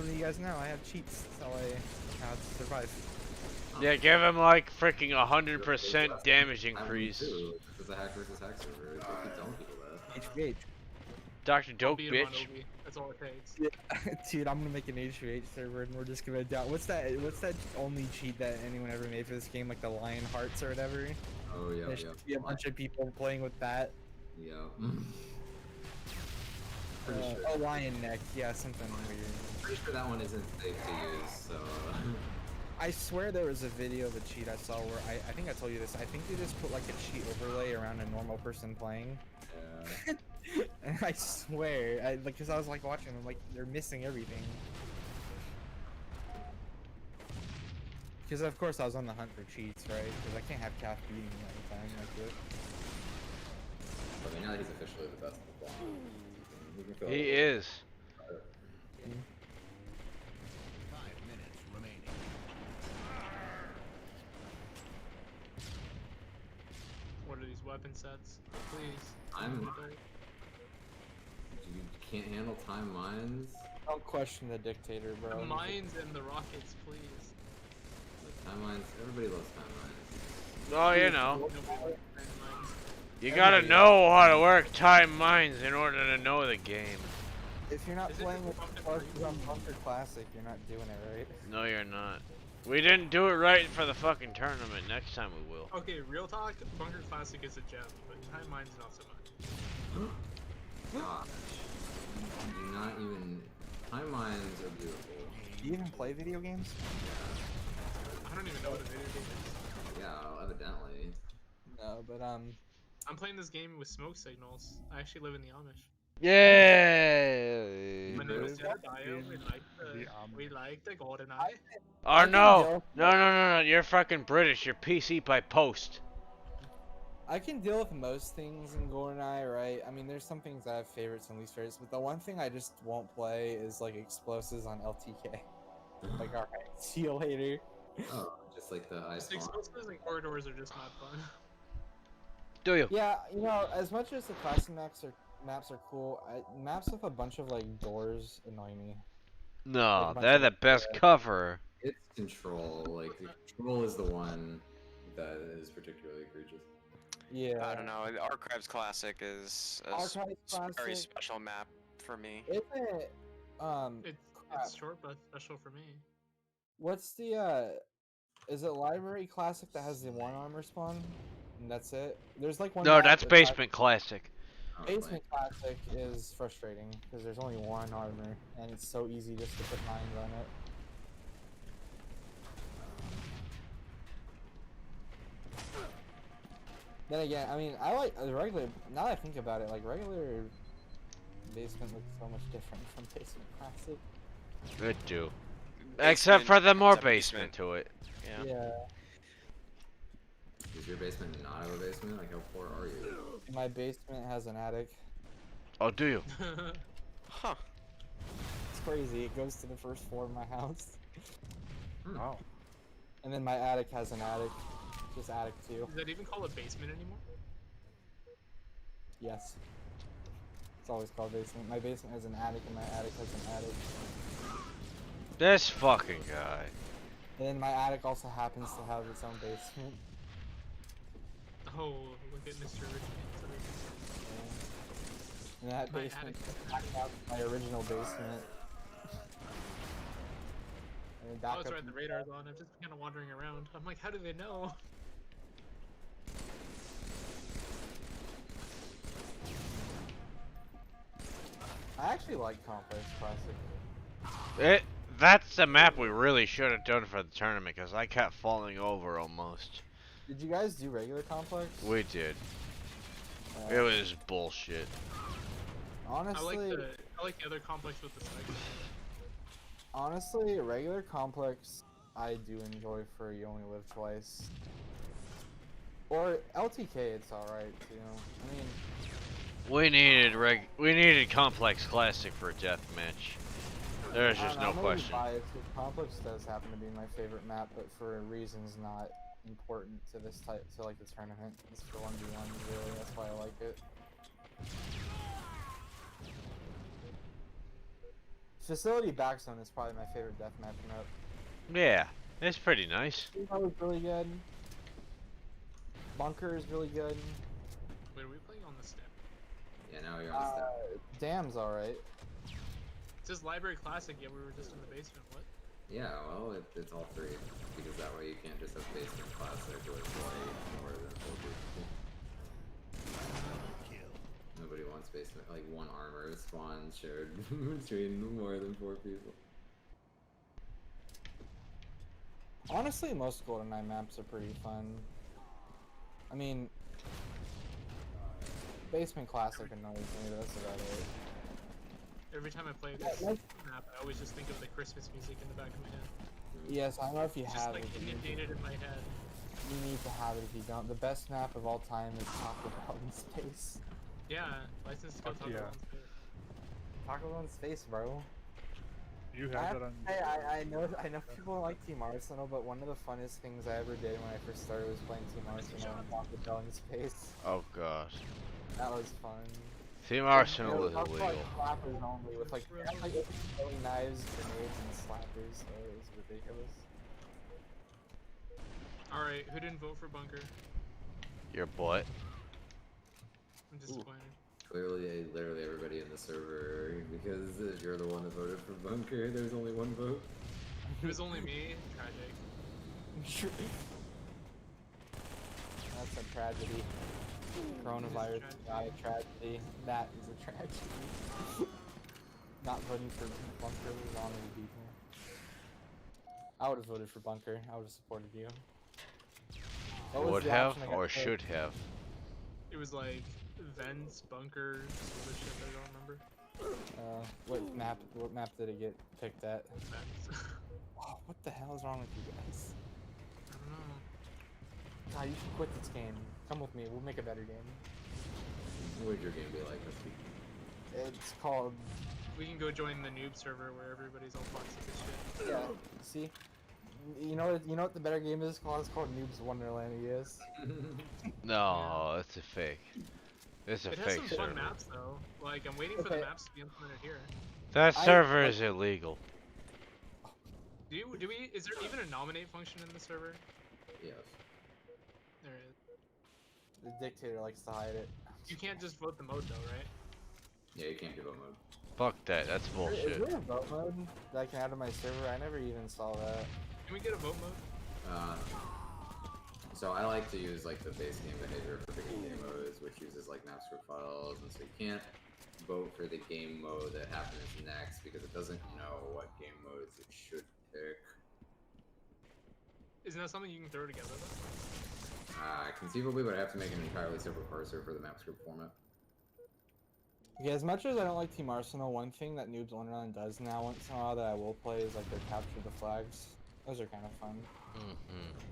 do you guys know, I have cheats. That's how to survive. Yeah, give him like freaking 100% damage increase. It's a hack versus hack server. Keep telling people that. HVH. Dr. Dope, Beat him on bitch. Obi. That's all it takes. Yeah. Dude, I'm gonna make an HVH server and we're just gonna down. What's that only cheat that anyone ever made for this game? Like the lion hearts or whatever? Oh yeah, There should be a bunch of people playing with that. Yeah. Oh, lion neck. Yeah, something weird. Pretty sure that one isn't safe to use, so. I swear there was a video of a cheat I saw where I think I told you this. I think they just put like a cheat overlay around a normal person playing. Yeah. And I swear, because I was like watching them, like they're missing everything. Because of course I was on the hunt for cheats, right? Because I can't have Calf beating me all the time like this. But now that he's officially the best of the block. We can feel He it. is. 5 minutes remaining. What are these weapon sets? Please. You can't handle time mines. Don't question the dictator, bro. The mines and the rockets, please. Time mines. Everybody loves time mines. Oh, you know. Mines. You gotta know how to work time mines in order to know the game. If you're not Is it playing with just Bunker on Bunker Classic, you're not doing it right. No, you're not. We didn't do it right for the fucking tournament. Next time we will. Okay, real talk, Bunker Classic is a gem, but Time Mine's not so much. Gosh. Do not even. Time mines are beautiful. Do you even play video games? I don't even know what a video game is. Yeah, evidently. No, but I'm playing this game with smoke signals. I actually live in the Amish. Yay! My name is Good. Jedediah. We like the GoldenEye. Or no! No, you're fucking British. You're PC by post. I can deal with most things in GoldenEye, right? I mean, there's some things I have favorites and least favorites, but the one thing I just won't play is like explosives on LTK. Like, alright, see you later. Oh, just like the ice. Explosives and corridors are just not fun. Do you? Yeah, you know, as much as the classic maps are cool, maps with a bunch of like doors annoy me. No, bunch they're of the best cover. It's control. Like the control is the one that is particularly egregious. Yeah. I don't know. Archives Classic is a Archives very Classic. special map for me. Isn't it? Crap. It's short but special for me. What's the Is it Library Classic that has the one armor spawn? And that's it. There's like one. No, map that's that's Basement Classic. Basement Classic is frustrating because there's only one armor and it's so easy just to put mines on it. Then again, I mean, I like the regular. Now that I think about it, like regular basement looks so much different from Basement Classic. It do. Basement, Except for the more it's a basement to it. Yeah. Is your basement not a basement? Like how poor are you? My basement has an attic. Oh, do you? Huh. It's crazy. It goes to the first floor of my house. Oh. And then my attic has an attic. Just attic too. Is that even called a basement anymore? Yes. It's always called basement. My basement has an attic and my attic has an attic. This fucking guy. And then my attic also happens to have its own basement. Oh, look at Mr. Rich. And that My basement attic. is my original basement. And Oh, that's right, the radar's on. I've just been kind of wandering around. I'm like, how do they know? I actually like Complex Classic. That's the map we really should have done for the tournament because I kept falling over almost. Did you guys do regular Complex? We did. It was bullshit. Honestly, I like the other complex with the spikes. honestly, regular Complex I do enjoy for You Only Live Twice. Or LTK, it's alright too. I mean, We needed Complex Classic for a deathmatch. There's I just don't know, no I'm maybe question. biased, 'cause Complex does happen to be my favorite map, but for reasons not important to this type, to like the tournament. It's for 1v1 really, that's why I like it. Facility Backzone is probably my favorite deathmatch map. Yeah, it's pretty nice. That was really good. Bunker is really good. Wait, are we playing on the step? Yeah, now you're on the step. Dam's alright. It says Library Classic, yet we were just in the basement. What? Yeah, well, it's all three. Because that way you can't just have basement classic with like more than 4 people. Nobody wants basement, like one armor spawn shared between more than 4 people. Honestly, most GoldenEye maps are pretty fun. I mean, Basement Classic annoys me, but that's about it. Every time I play this map, I always just think of the Christmas music in the back of my head. Yes, I don't know if you It's have just like it. inundated in my head. You need to have it if you don't. The best map of all time is Taco Bell in Space. Yeah, License to Kill Taco yeah. Bell in Space. Taco Bell in Space, bro. You have that on. Hey, I know people don't like Team Arsenal, but one of the funnest things I ever did when I first started was playing Team Arsenal and Taco Bell in Space. Oh gosh. That was fun. Team Arsenal You is know, that's illegal. like slappers only with like throwing knives, grenades, and slappers. So it was ridiculous. Alright, who didn't vote for Bunker? Your butt. I'm disappointed. Clearly, literally everybody in the server, because if you're the one that voted for Bunker, there's only one vote. It was only me. Tragic. That's a tragedy. Coronavirus is not a tragedy. That is a tragedy. Not voting for Bunker was honoring people. I would have voted for Bunker. I would have supported you. What was Would the have option I got or picked? should have. It was like vents, bunkers, some other shit that I don't remember. What map did it get picked at? Vents. Oh, what the hell is wrong with you guys? I don't know. God, you should quit this game. Come with me, we'll make a better game. What would your game be like this week? It's called... We can go join the noob server where everybody's all toxic as shit. Yeah, see? You know what the better game is called? It's called Noob's Wonderland. Yes. No, it's a fake. It's a It has fake some server. fun maps though. Like I'm waiting for the Okay. maps to be implemented here. That I- server is illegal. Is there even a nominate function in the server? Yes. There is. The dictator likes to hide it. You can't just vote the mode though, right? Yeah, you can't do vote mode. Fuck that. That's Is bullshit. there a vote mode that I can add to my server? I never even saw that. Can we get a vote mode? So I like to use like the base game behavior for picking game modes, which uses like map script files, and so you can't vote for the game mode that happens next because it doesn't know what game modes it should pick. Isn't that something you can throw together though? Conceivably, but I have to make an entirely separate parser for the map script format. Yeah, as much as I don't like Team Arsenal, one thing that Noobs Wonderland does now once in a while that I will play is like their capture the flags. Those are kind of fun.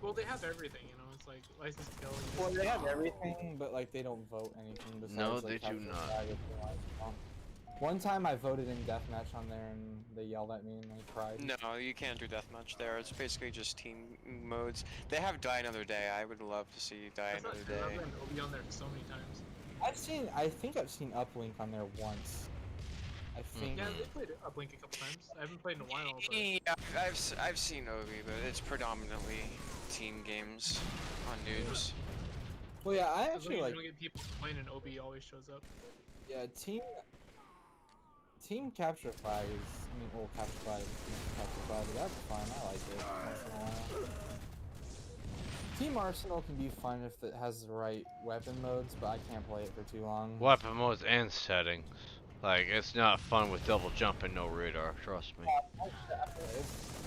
Well, they have everything, you know. It's like license to kill. You Well, just- they have everything, but like they don't vote anything besides. No, like, they do capture the not. flag if they want. One time I voted in deathmatch on there and they yelled at me and I cried. No, you can't do deathmatch there. It's basically just team modes. They have Die Another Day. I would love to see Die That's not Another true. I've Day. been OB on there so many times. I think I've seen Uplink on there once. I think. Yeah, they played Uplink a couple times. I haven't played in a while, but Yeah, I've seen OB, but it's predominantly team games on noobs. Well, yeah, I as long actually as you like. don't get people playing in OB always shows up. Yeah, team capture flag is. I mean, well, capture flag, but that's fun. I like it. Once in a while. Team Arsenal can be fun if it has the right weapon modes, but I can't play it for too long. Weapon modes and settings. Like, it's not fun with double jump and no radar, trust me.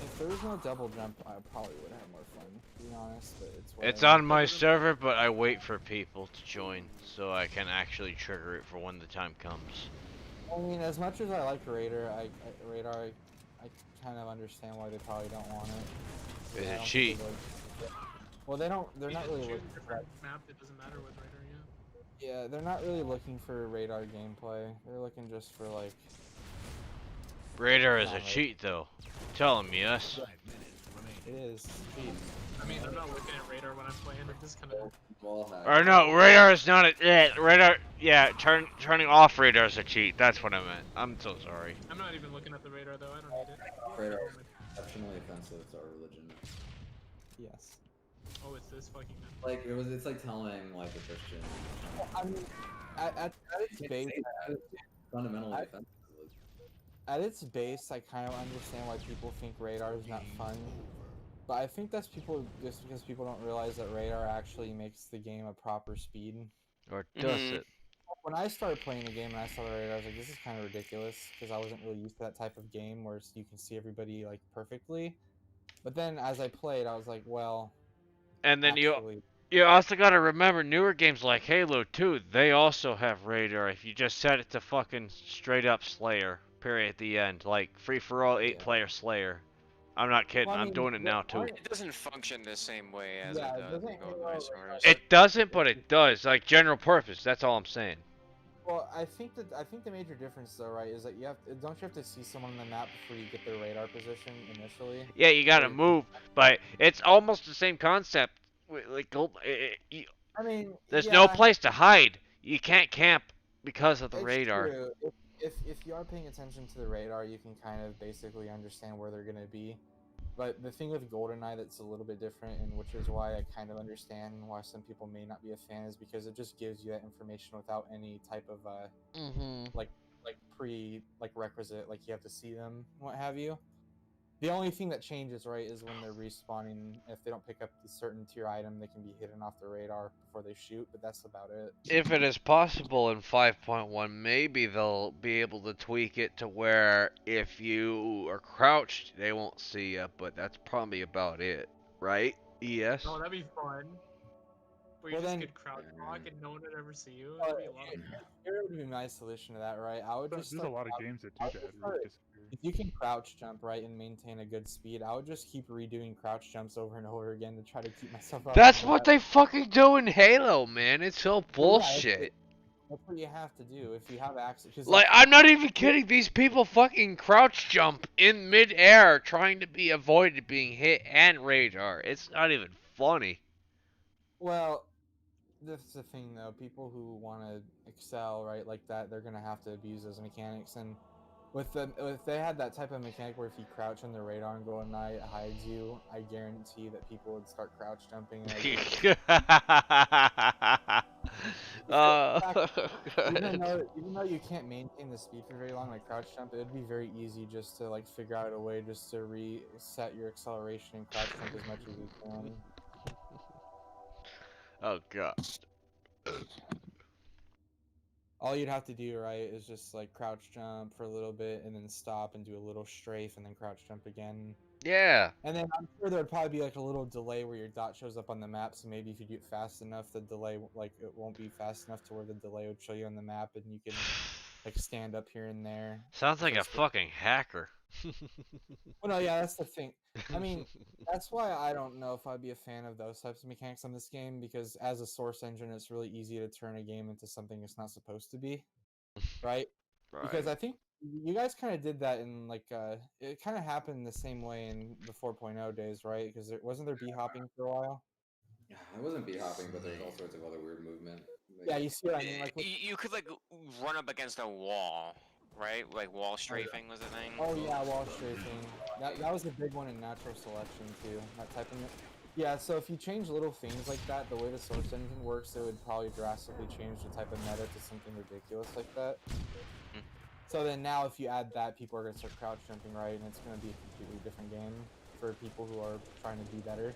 If there was no double jump, I probably would have more fun, to be honest, but it's It's whatever. on my server, but I wait for people to join so I can actually trigger it for when the time comes. I mean, as much as I like Radar, I kind of understand why they probably don't want it. It's I a don't cheat. think they like- Well, they're not You really just looking choose for a different map. It doesn't matter with Raider, yeah. Yeah, they're not really looking for radar gameplay. They're looking just for like. Radar is a Alright. cheat, though. Tell him yes. It is. Cheap. I mean, I'm not looking at Radar when I'm playing. It just kind of. Wall hack. Or no, radar is not a. Radar. Yeah, turning off radar is a cheat. That's what I meant. I'm so sorry. I'm not even looking at the Radar though. I don't need it. Radar is exceptionally offensive to our religion. Yes. Oh, it's this fucking map. Like it's like telling like a Christian. I mean, at its base, Fundamentally I- offensive. at its base, I kind of understand why people think radar is not fun. But I think that's just because people don't realize that radar actually makes the game a proper speed. Or does Mhm. it? When I started playing the game and I saw the radar, I was like, this is kind of ridiculous because I wasn't really used to that type of game where you can see everybody like perfectly. But then as I played, I was like, well, And then actually, you also gotta remember newer games like Halo 2, they also have radar if you just set it to fucking straight up Slayer, period at the end. Like free for all 8-player Slayer. I'm not kidding, Well, I I'm mean, doing it now too. It doesn't function the same way as Yeah, it it does doesn't in Golden Halo, Source. It doesn't, but it does. Like general purpose, that's all I'm saying. well, I think the major difference though, right, is that don't you have to see someone on the map before you get their radar position initially? Yeah, you gotta Or- move, but it's almost the same concept. Like, I mean, there's yeah, no place to hide. You can't camp because of the it's radar. true. If you are paying attention to the radar, you can kind of basically understand where they're gonna be. But the thing with GoldenEye that's a little bit different, and which is why I kind of understand why some people may not be a fan, is because it just gives you that information without any type of requisite, like you have to see them, what have you. The only thing that changes, right, is when they're respawning. If they don't pick up a certain tier item, they can be hidden off the radar before they shoot, but that's about it. If it is possible in 5.1, maybe they'll be able to tweak it to where if you are crouched, they won't see you, but that's probably about it, right? Yes. Oh, that'd be fun. Where you Well, just then- could crouch walk and no one would ever see you. That'd be a lot of fun. Here would be my solution to that, right? I would There's just a lot of games that do I'll that. just Where you start- disappear. If you can crouch jump, right, and maintain a good speed, I would just keep redoing crouch jumps over and over again to try to keep myself up. That's what they fucking do in Halo, man. It's so bullshit. That's what you have to do if you have access. Like, I'm not even kidding. These people fucking crouch jump in midair trying to be avoided being hit and radar. It's not even funny. Well, that's the thing though. People who want to excel, right, like that, they're gonna have to abuse those mechanics. And if they had that type of mechanic where if you crouch on the radar and go and it hides you, I guarantee that people would start crouch jumping. Even though you can't maintain the speed for very long, like crouch jump, it would be very easy just to like figure out a way just to reset your acceleration and crouch jump as much as you can. Oh god. All you'd have to do, right, is just like crouch jump for a little bit and then stop and do a little strafe and then crouch jump again. Yeah. And then I'm sure there'd probably be like a little delay where your dot shows up on the map, so maybe if you do it fast enough, the delay, like, it won't be fast enough to where the delay would show you on the map and you can like stand up here and there. Sounds like a fucking hacker. Well, no, yeah, that's the thing. I mean, that's why I don't know if I'd be a fan of those types of mechanics on this game, because as a source engine, it's really easy to turn a game into something it's not supposed to be, right? Because I think you guys kind of did that in like it kind of happened the same way in the 4.0 days, right? Because wasn't there b-hopping for a while? It wasn't b-hopping, but there's all sorts of other weird movement. Yeah, you see what I mean? Like you could like run up against a wall, right? Like wall strafing was a thing. Oh yeah, wall strafing. That was a big one in natural selection too. That type of. Yeah, so if you change little things like that, the way the source engine works, it would probably drastically change the type of meta to something ridiculous like that. So then now if you add that, people are going to start crouch jumping, right? And it's going to be a completely different game for people who are trying to do better.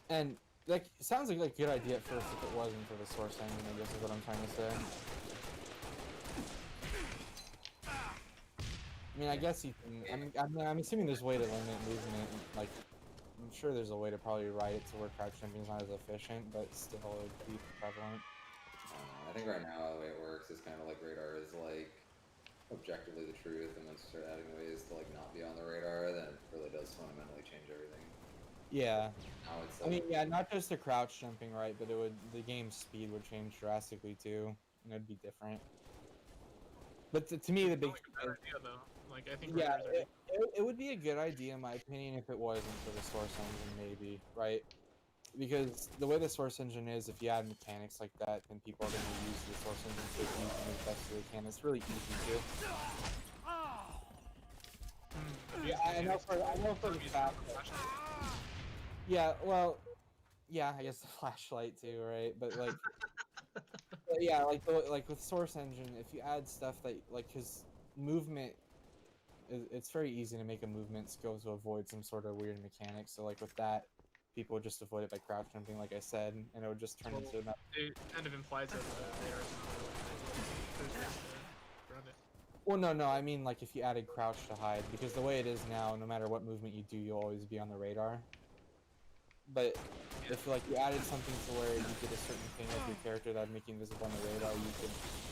And like, it sounds like a good idea at first if it wasn't for the source engine, I guess is what I'm trying to say. I mean, I guess you can. I'm assuming there's a way to limit movement. Like, I'm sure there's a way to probably write it to where crouch jumping is not as efficient, but still it would be prevalent. I think right now the way it works is kind of like radar is like objectively the truth, and once you start adding ways to like not be on the radar, then it really does fundamentally change everything. Yeah. Now it's I mean, yeah, not just the crouch jumping, right? But the game's speed would change drastically too, and it'd be different. But to me, the big idea, though. Like, I think yeah, it would be a good idea in my opinion if it wasn't for the source engine, maybe, right? Because the way the source engine is, if you add mechanics like that, then people are going to use the source engine to use them as best they can. It's really easy to. Yeah, I know for the fact. Yeah, well, yeah, I guess the flashlight too, right? But like, but yeah, like with source engine, if you add stuff that like his movement, it's very easy to make a movement skill to avoid some sort of weird mechanic. So like with that, people would just avoid it by crouch jumping, like I said, and it would just turn into. It kind of implies that they are around it. Well, no, I mean like if you added crouch to hide, because the way it is now, no matter what movement you do, you'll always be on the radar. But if like you added something to where you did a certain thing with your character that would make you invisible on the radar, you could.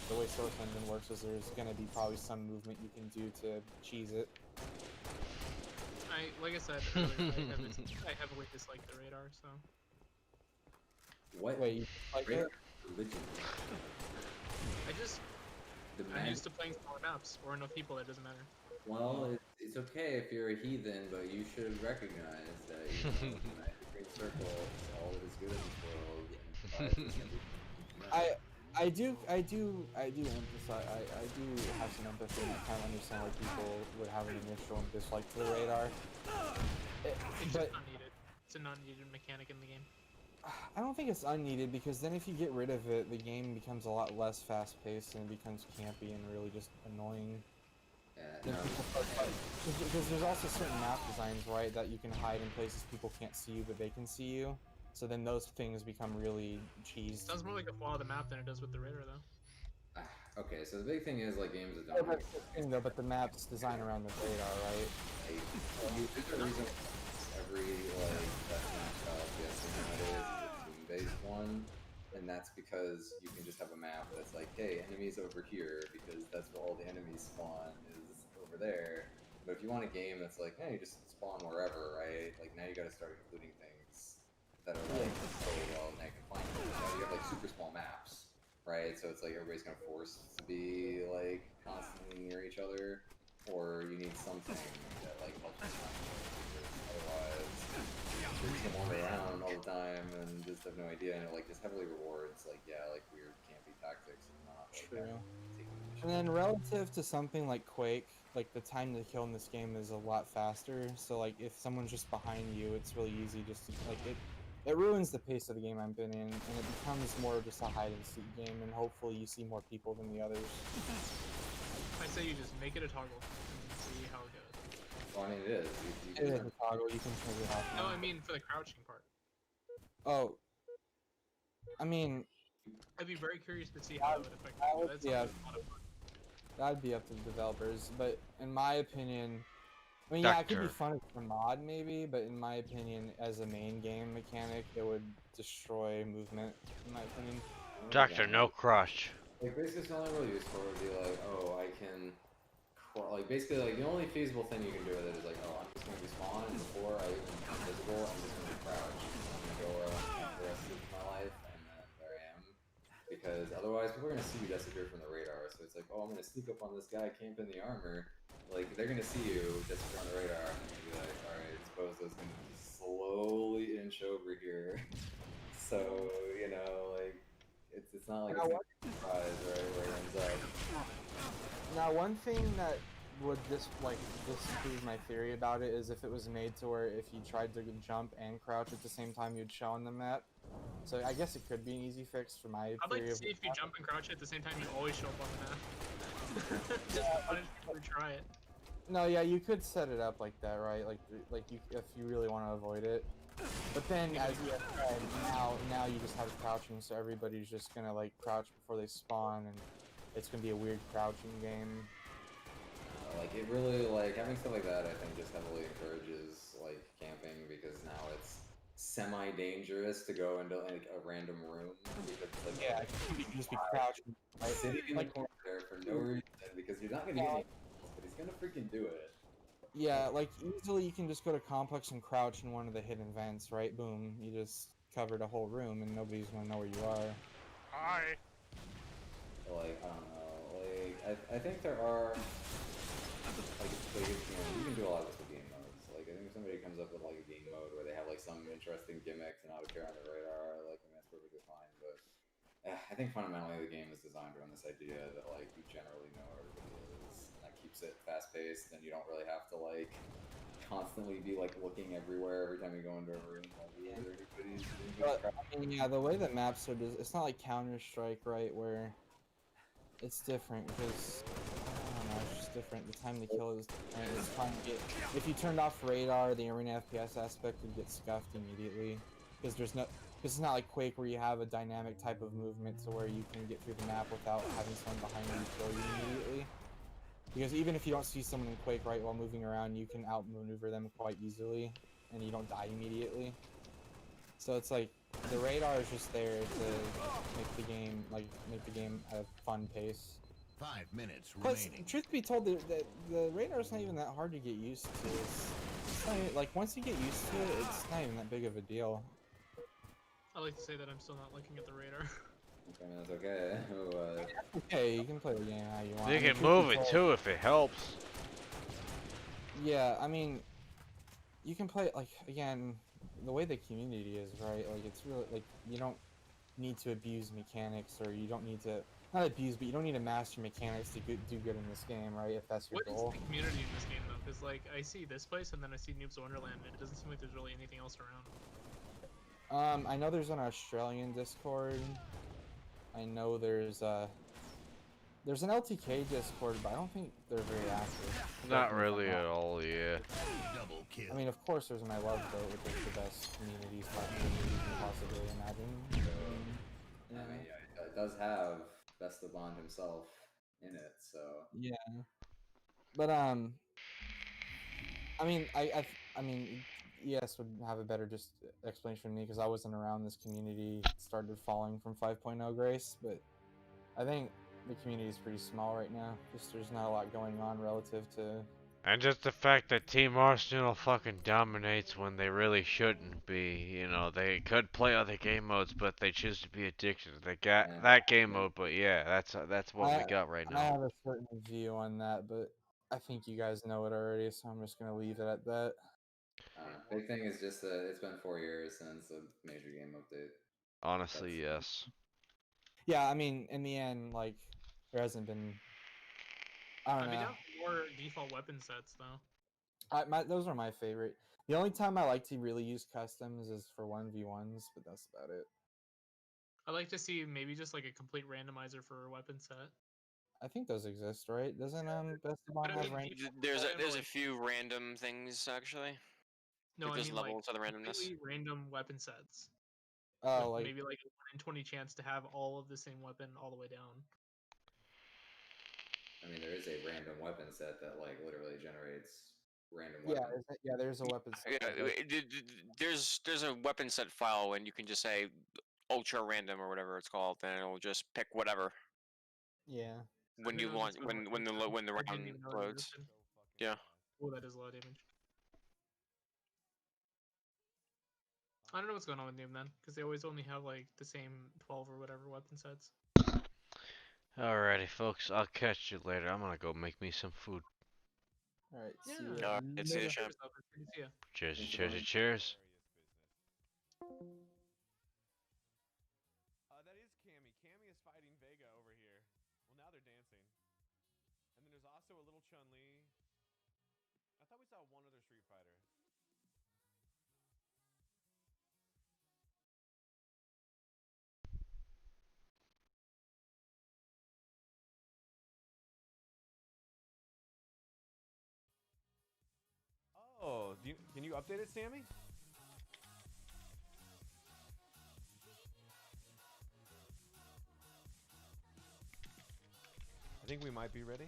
The way source engine works is there's gonna be probably some movement you can do to cheese it. Like I said earlier, I heavily dislike the radar, so. What? Wait, you like it? Religion. I'm used to playing smaller maps or enough people that it doesn't matter. Well, it's okay if you're a heathen, but you should recognize that you know, the Green Circle is all that is good in this world. I do emphasize. I do have some empathy, and I kind of understand why people would have an initial dislike to the radar. It's just not needed. It's a non-needed mechanic in the game. I don't think it's unneeded, because then if you get rid of it, the game becomes a lot less fast-paced and it becomes campy and really just annoying. Because there's also certain map designs, right, that you can hide in places people can't see you, but they can see you. So then those things become really cheesed. Sounds more like a flaw of the map than it does with the radar, though. Okay, so the big thing is like games that don't. But the map's designed around the radar, right? There's a reason every like best map style PS nowadays is a team-based one, and that's because you can just have a map that's like, hey, enemies over here, because that's where all the enemies spawn is over there. But if you want a game that's like, hey, just spawn wherever, right? Like now you got to start including things that are like so well now confined. Now you have like super small maps, right? So it's like everybody's kind of forced to be like constantly near each other, or you need something that like helps you find each other, because otherwise you're just gonna wander around all the time and just have no idea, and it like just heavily rewards like like weird campy tactics and not like True. taking And then relative to something like Quake, like the time to kill in this game is a lot faster. So like if someone's just behind you, it's really easy just to like it ruins the pace of the game I'm been in, and it becomes more just a hide and seek game, and hopefully you see more people than the others. I say you just make it a toggle and see how it goes. Well, I mean, it is. It is a toggle, you can turn it off. No, I mean for the crouching part. Oh. I mean, I'd be very curious to see how it would affect you. That's yeah. a lot of fun. That'd be up to the developers, but in my opinion, I mean, yeah, it could be fun as a mod maybe, but in my opinion, as a main game mechanic, it would destroy movement, in my opinion. Doctor, no crush. Like, basically, the only real use for it would be like, oh, I can, like, basically, like, the only feasible thing you can do with it is like, oh, I'm just going to be spawn, and before I even become visible, I'm just going to crouch, and I'm going to go around the rest of my life, and then there I am. Because otherwise, people are going to see you disappear from the radar, so it's like, oh, I'm going to sneak up on this guy camping the armor. Like, they're going to see you disappear on the radar, and they're going to be like, alright, suppose those going to slowly inch over here. So, you know, like, it's not like it's a surprise, right, where it ends up. Now, one thing that would disprove my theory about it is if it was made to where if you tried to jump and crouch at the same time, you'd show on the map. So I guess it could be an easy fix for my I'd like theory to of see if you jump and crouch at the same time, you always show up on the map. Just punish people who try it. No, yeah, you could set it up like that, right? Like you, if you really want to avoid it. But then, as you said, now you just have crouching, so everybody's just gonna like crouch before they spawn, and it's gonna be a weird crouching game. Like, it really, like, having stuff like that, I think, just heavily encourages, like, camping, because now it's semi-dangerous to go into, like, a random room, because, like, yeah, you can just be crouching, right? sitting in the corner for no reason, because you're not gonna get any, but he's gonna freaking do it. Yeah, like, easily you can just go to Complex and crouch in one of the hidden vents, right? Boom, you just covered a whole room, and nobody's gonna know where you are. Hi. Like, I don't know, like, I think there are, like, you can do a lot of this with game modes. Like, I think if somebody comes up with, like, a game mode where they have, like, some interesting gimmicks and how to appear on the radar, like, I mean, that's perfectly fine, but I think fundamentally the game is designed around this idea that, like, you generally know where everybody is, and that keeps it fast-paced, and you don't really have to, like, constantly be, like, looking everywhere every time you go into a room. Like, everybody's But, I mean, yeah, the way that maps are, it's not like Counter-Strike, right, where it's different, because I don't know, it's just different. The time to kill is different. It's trying to get, if you turned off radar, the arena FPS aspect would get scuffed immediately, because there's no, because it's not like Quake where you have a dynamic type of movement to where you can get through the map without having someone behind you kill you immediately. Because even if you don't see someone in Quake right while moving around, you can outmaneuver them quite easily, and you don't die immediately. So it's like the radar is just there to make the game a fun pace. 5 minutes Plus, remaining. truth be told, the radar's not even that hard to get used to. It's not even, like, once you get used to it, it's not even that big of a deal. I like to say that I'm still not looking at the radar. I mean, that's okay. Okay, you can play the game how you want. You I mean, can truth move be it told- too if it helps. Yeah, I mean, you can play, like, again, the way the community is, right? Like, it's really, like, you don't need to abuse mechanics, or you don't need to, not abuse, but you don't need to master mechanics to do good in this game, right? If that's your What is goal. the community in this game though? Because like I see this place and then I see Noob's Wonderland, and it doesn't seem like there's really anything else around. I know there's an Australian Discord. I know there's an LTK Discord, but I don't think they're very active. Not really at all, yeah. Double kill. I mean, of course, there's My Love Boat, which is the best communities you can possibly imagine. I mean, yeah, it does have Best of Bond himself in it, so. Yeah. But I mean, I mean, ES would have a better just explanation for me because I wasn't around this community. Started falling from 5.0 Grace, but I think the community is pretty small right now. Just there's not a lot going on relative to And just the fact that Team Arsenal fucking dominates when they really shouldn't be. You know, they could play other game modes, but they choose to be addicted to Yeah. that game mode. But yeah, that's what we got right I now. have a certain view on that, but I think you guys know it already, so I'm just gonna leave it at that. Big thing is just that it's been 4 years since a major game update. Honestly, yes. Yeah, I mean, in the end, like, there hasn't been. I don't I mean, know. now more default weapon sets though. Those are my favorite. The only time I like to really use customs is for 1v1s, but that's about it. I'd like to see maybe just like a complete randomizer for a weapon set. I think those exist, right? Doesn't Best of Bond I have mean, random? There's a few random things actually. No, Like, I there's mean like levels of the randomness. completely random weapon sets. Oh, With like maybe like a 1 in 20 chance to have all of the same weapon all the way down. I mean, there is a random weapon set that like literally generates random yeah, weapons. there's a weapon set. Yeah, that does- there's a weapon set file, and you can just say ultra random or whatever it's called, and it'll just pick whatever yeah. when Who you knows want what's going on when the inside? when the I didn't round even know it loads. existed. Yeah. Oh, that is a lot of damage. I don't know what's going on with Noom then, because they always only have like the same 12 or whatever weapon sets. Alrighty, folks. I'll catch you later. I'm gonna go make me some food. All right. See Yeah. ya. It's a later. shame. Yeah. Cheers, Thanks for cheers, going. cheers. That is Cammy. Cammy is fighting Vega over here. Well, now they're dancing. And then there's also a little Chun-Li. I thought we saw one other Street Fighter. Oh, can you update it, Sammy? I think we might be ready.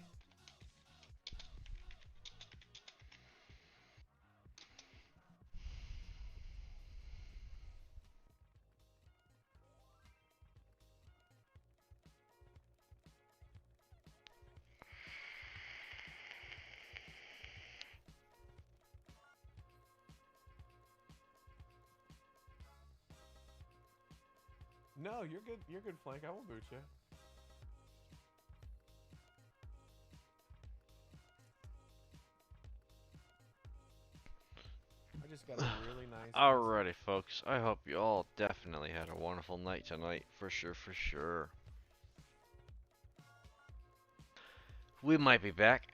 No, you're good. You're good, Flank. I won't boot you. I just got a really nice. Alrighty, folks. I hope you all definitely had a wonderful night tonight. For sure, for sure. We might be back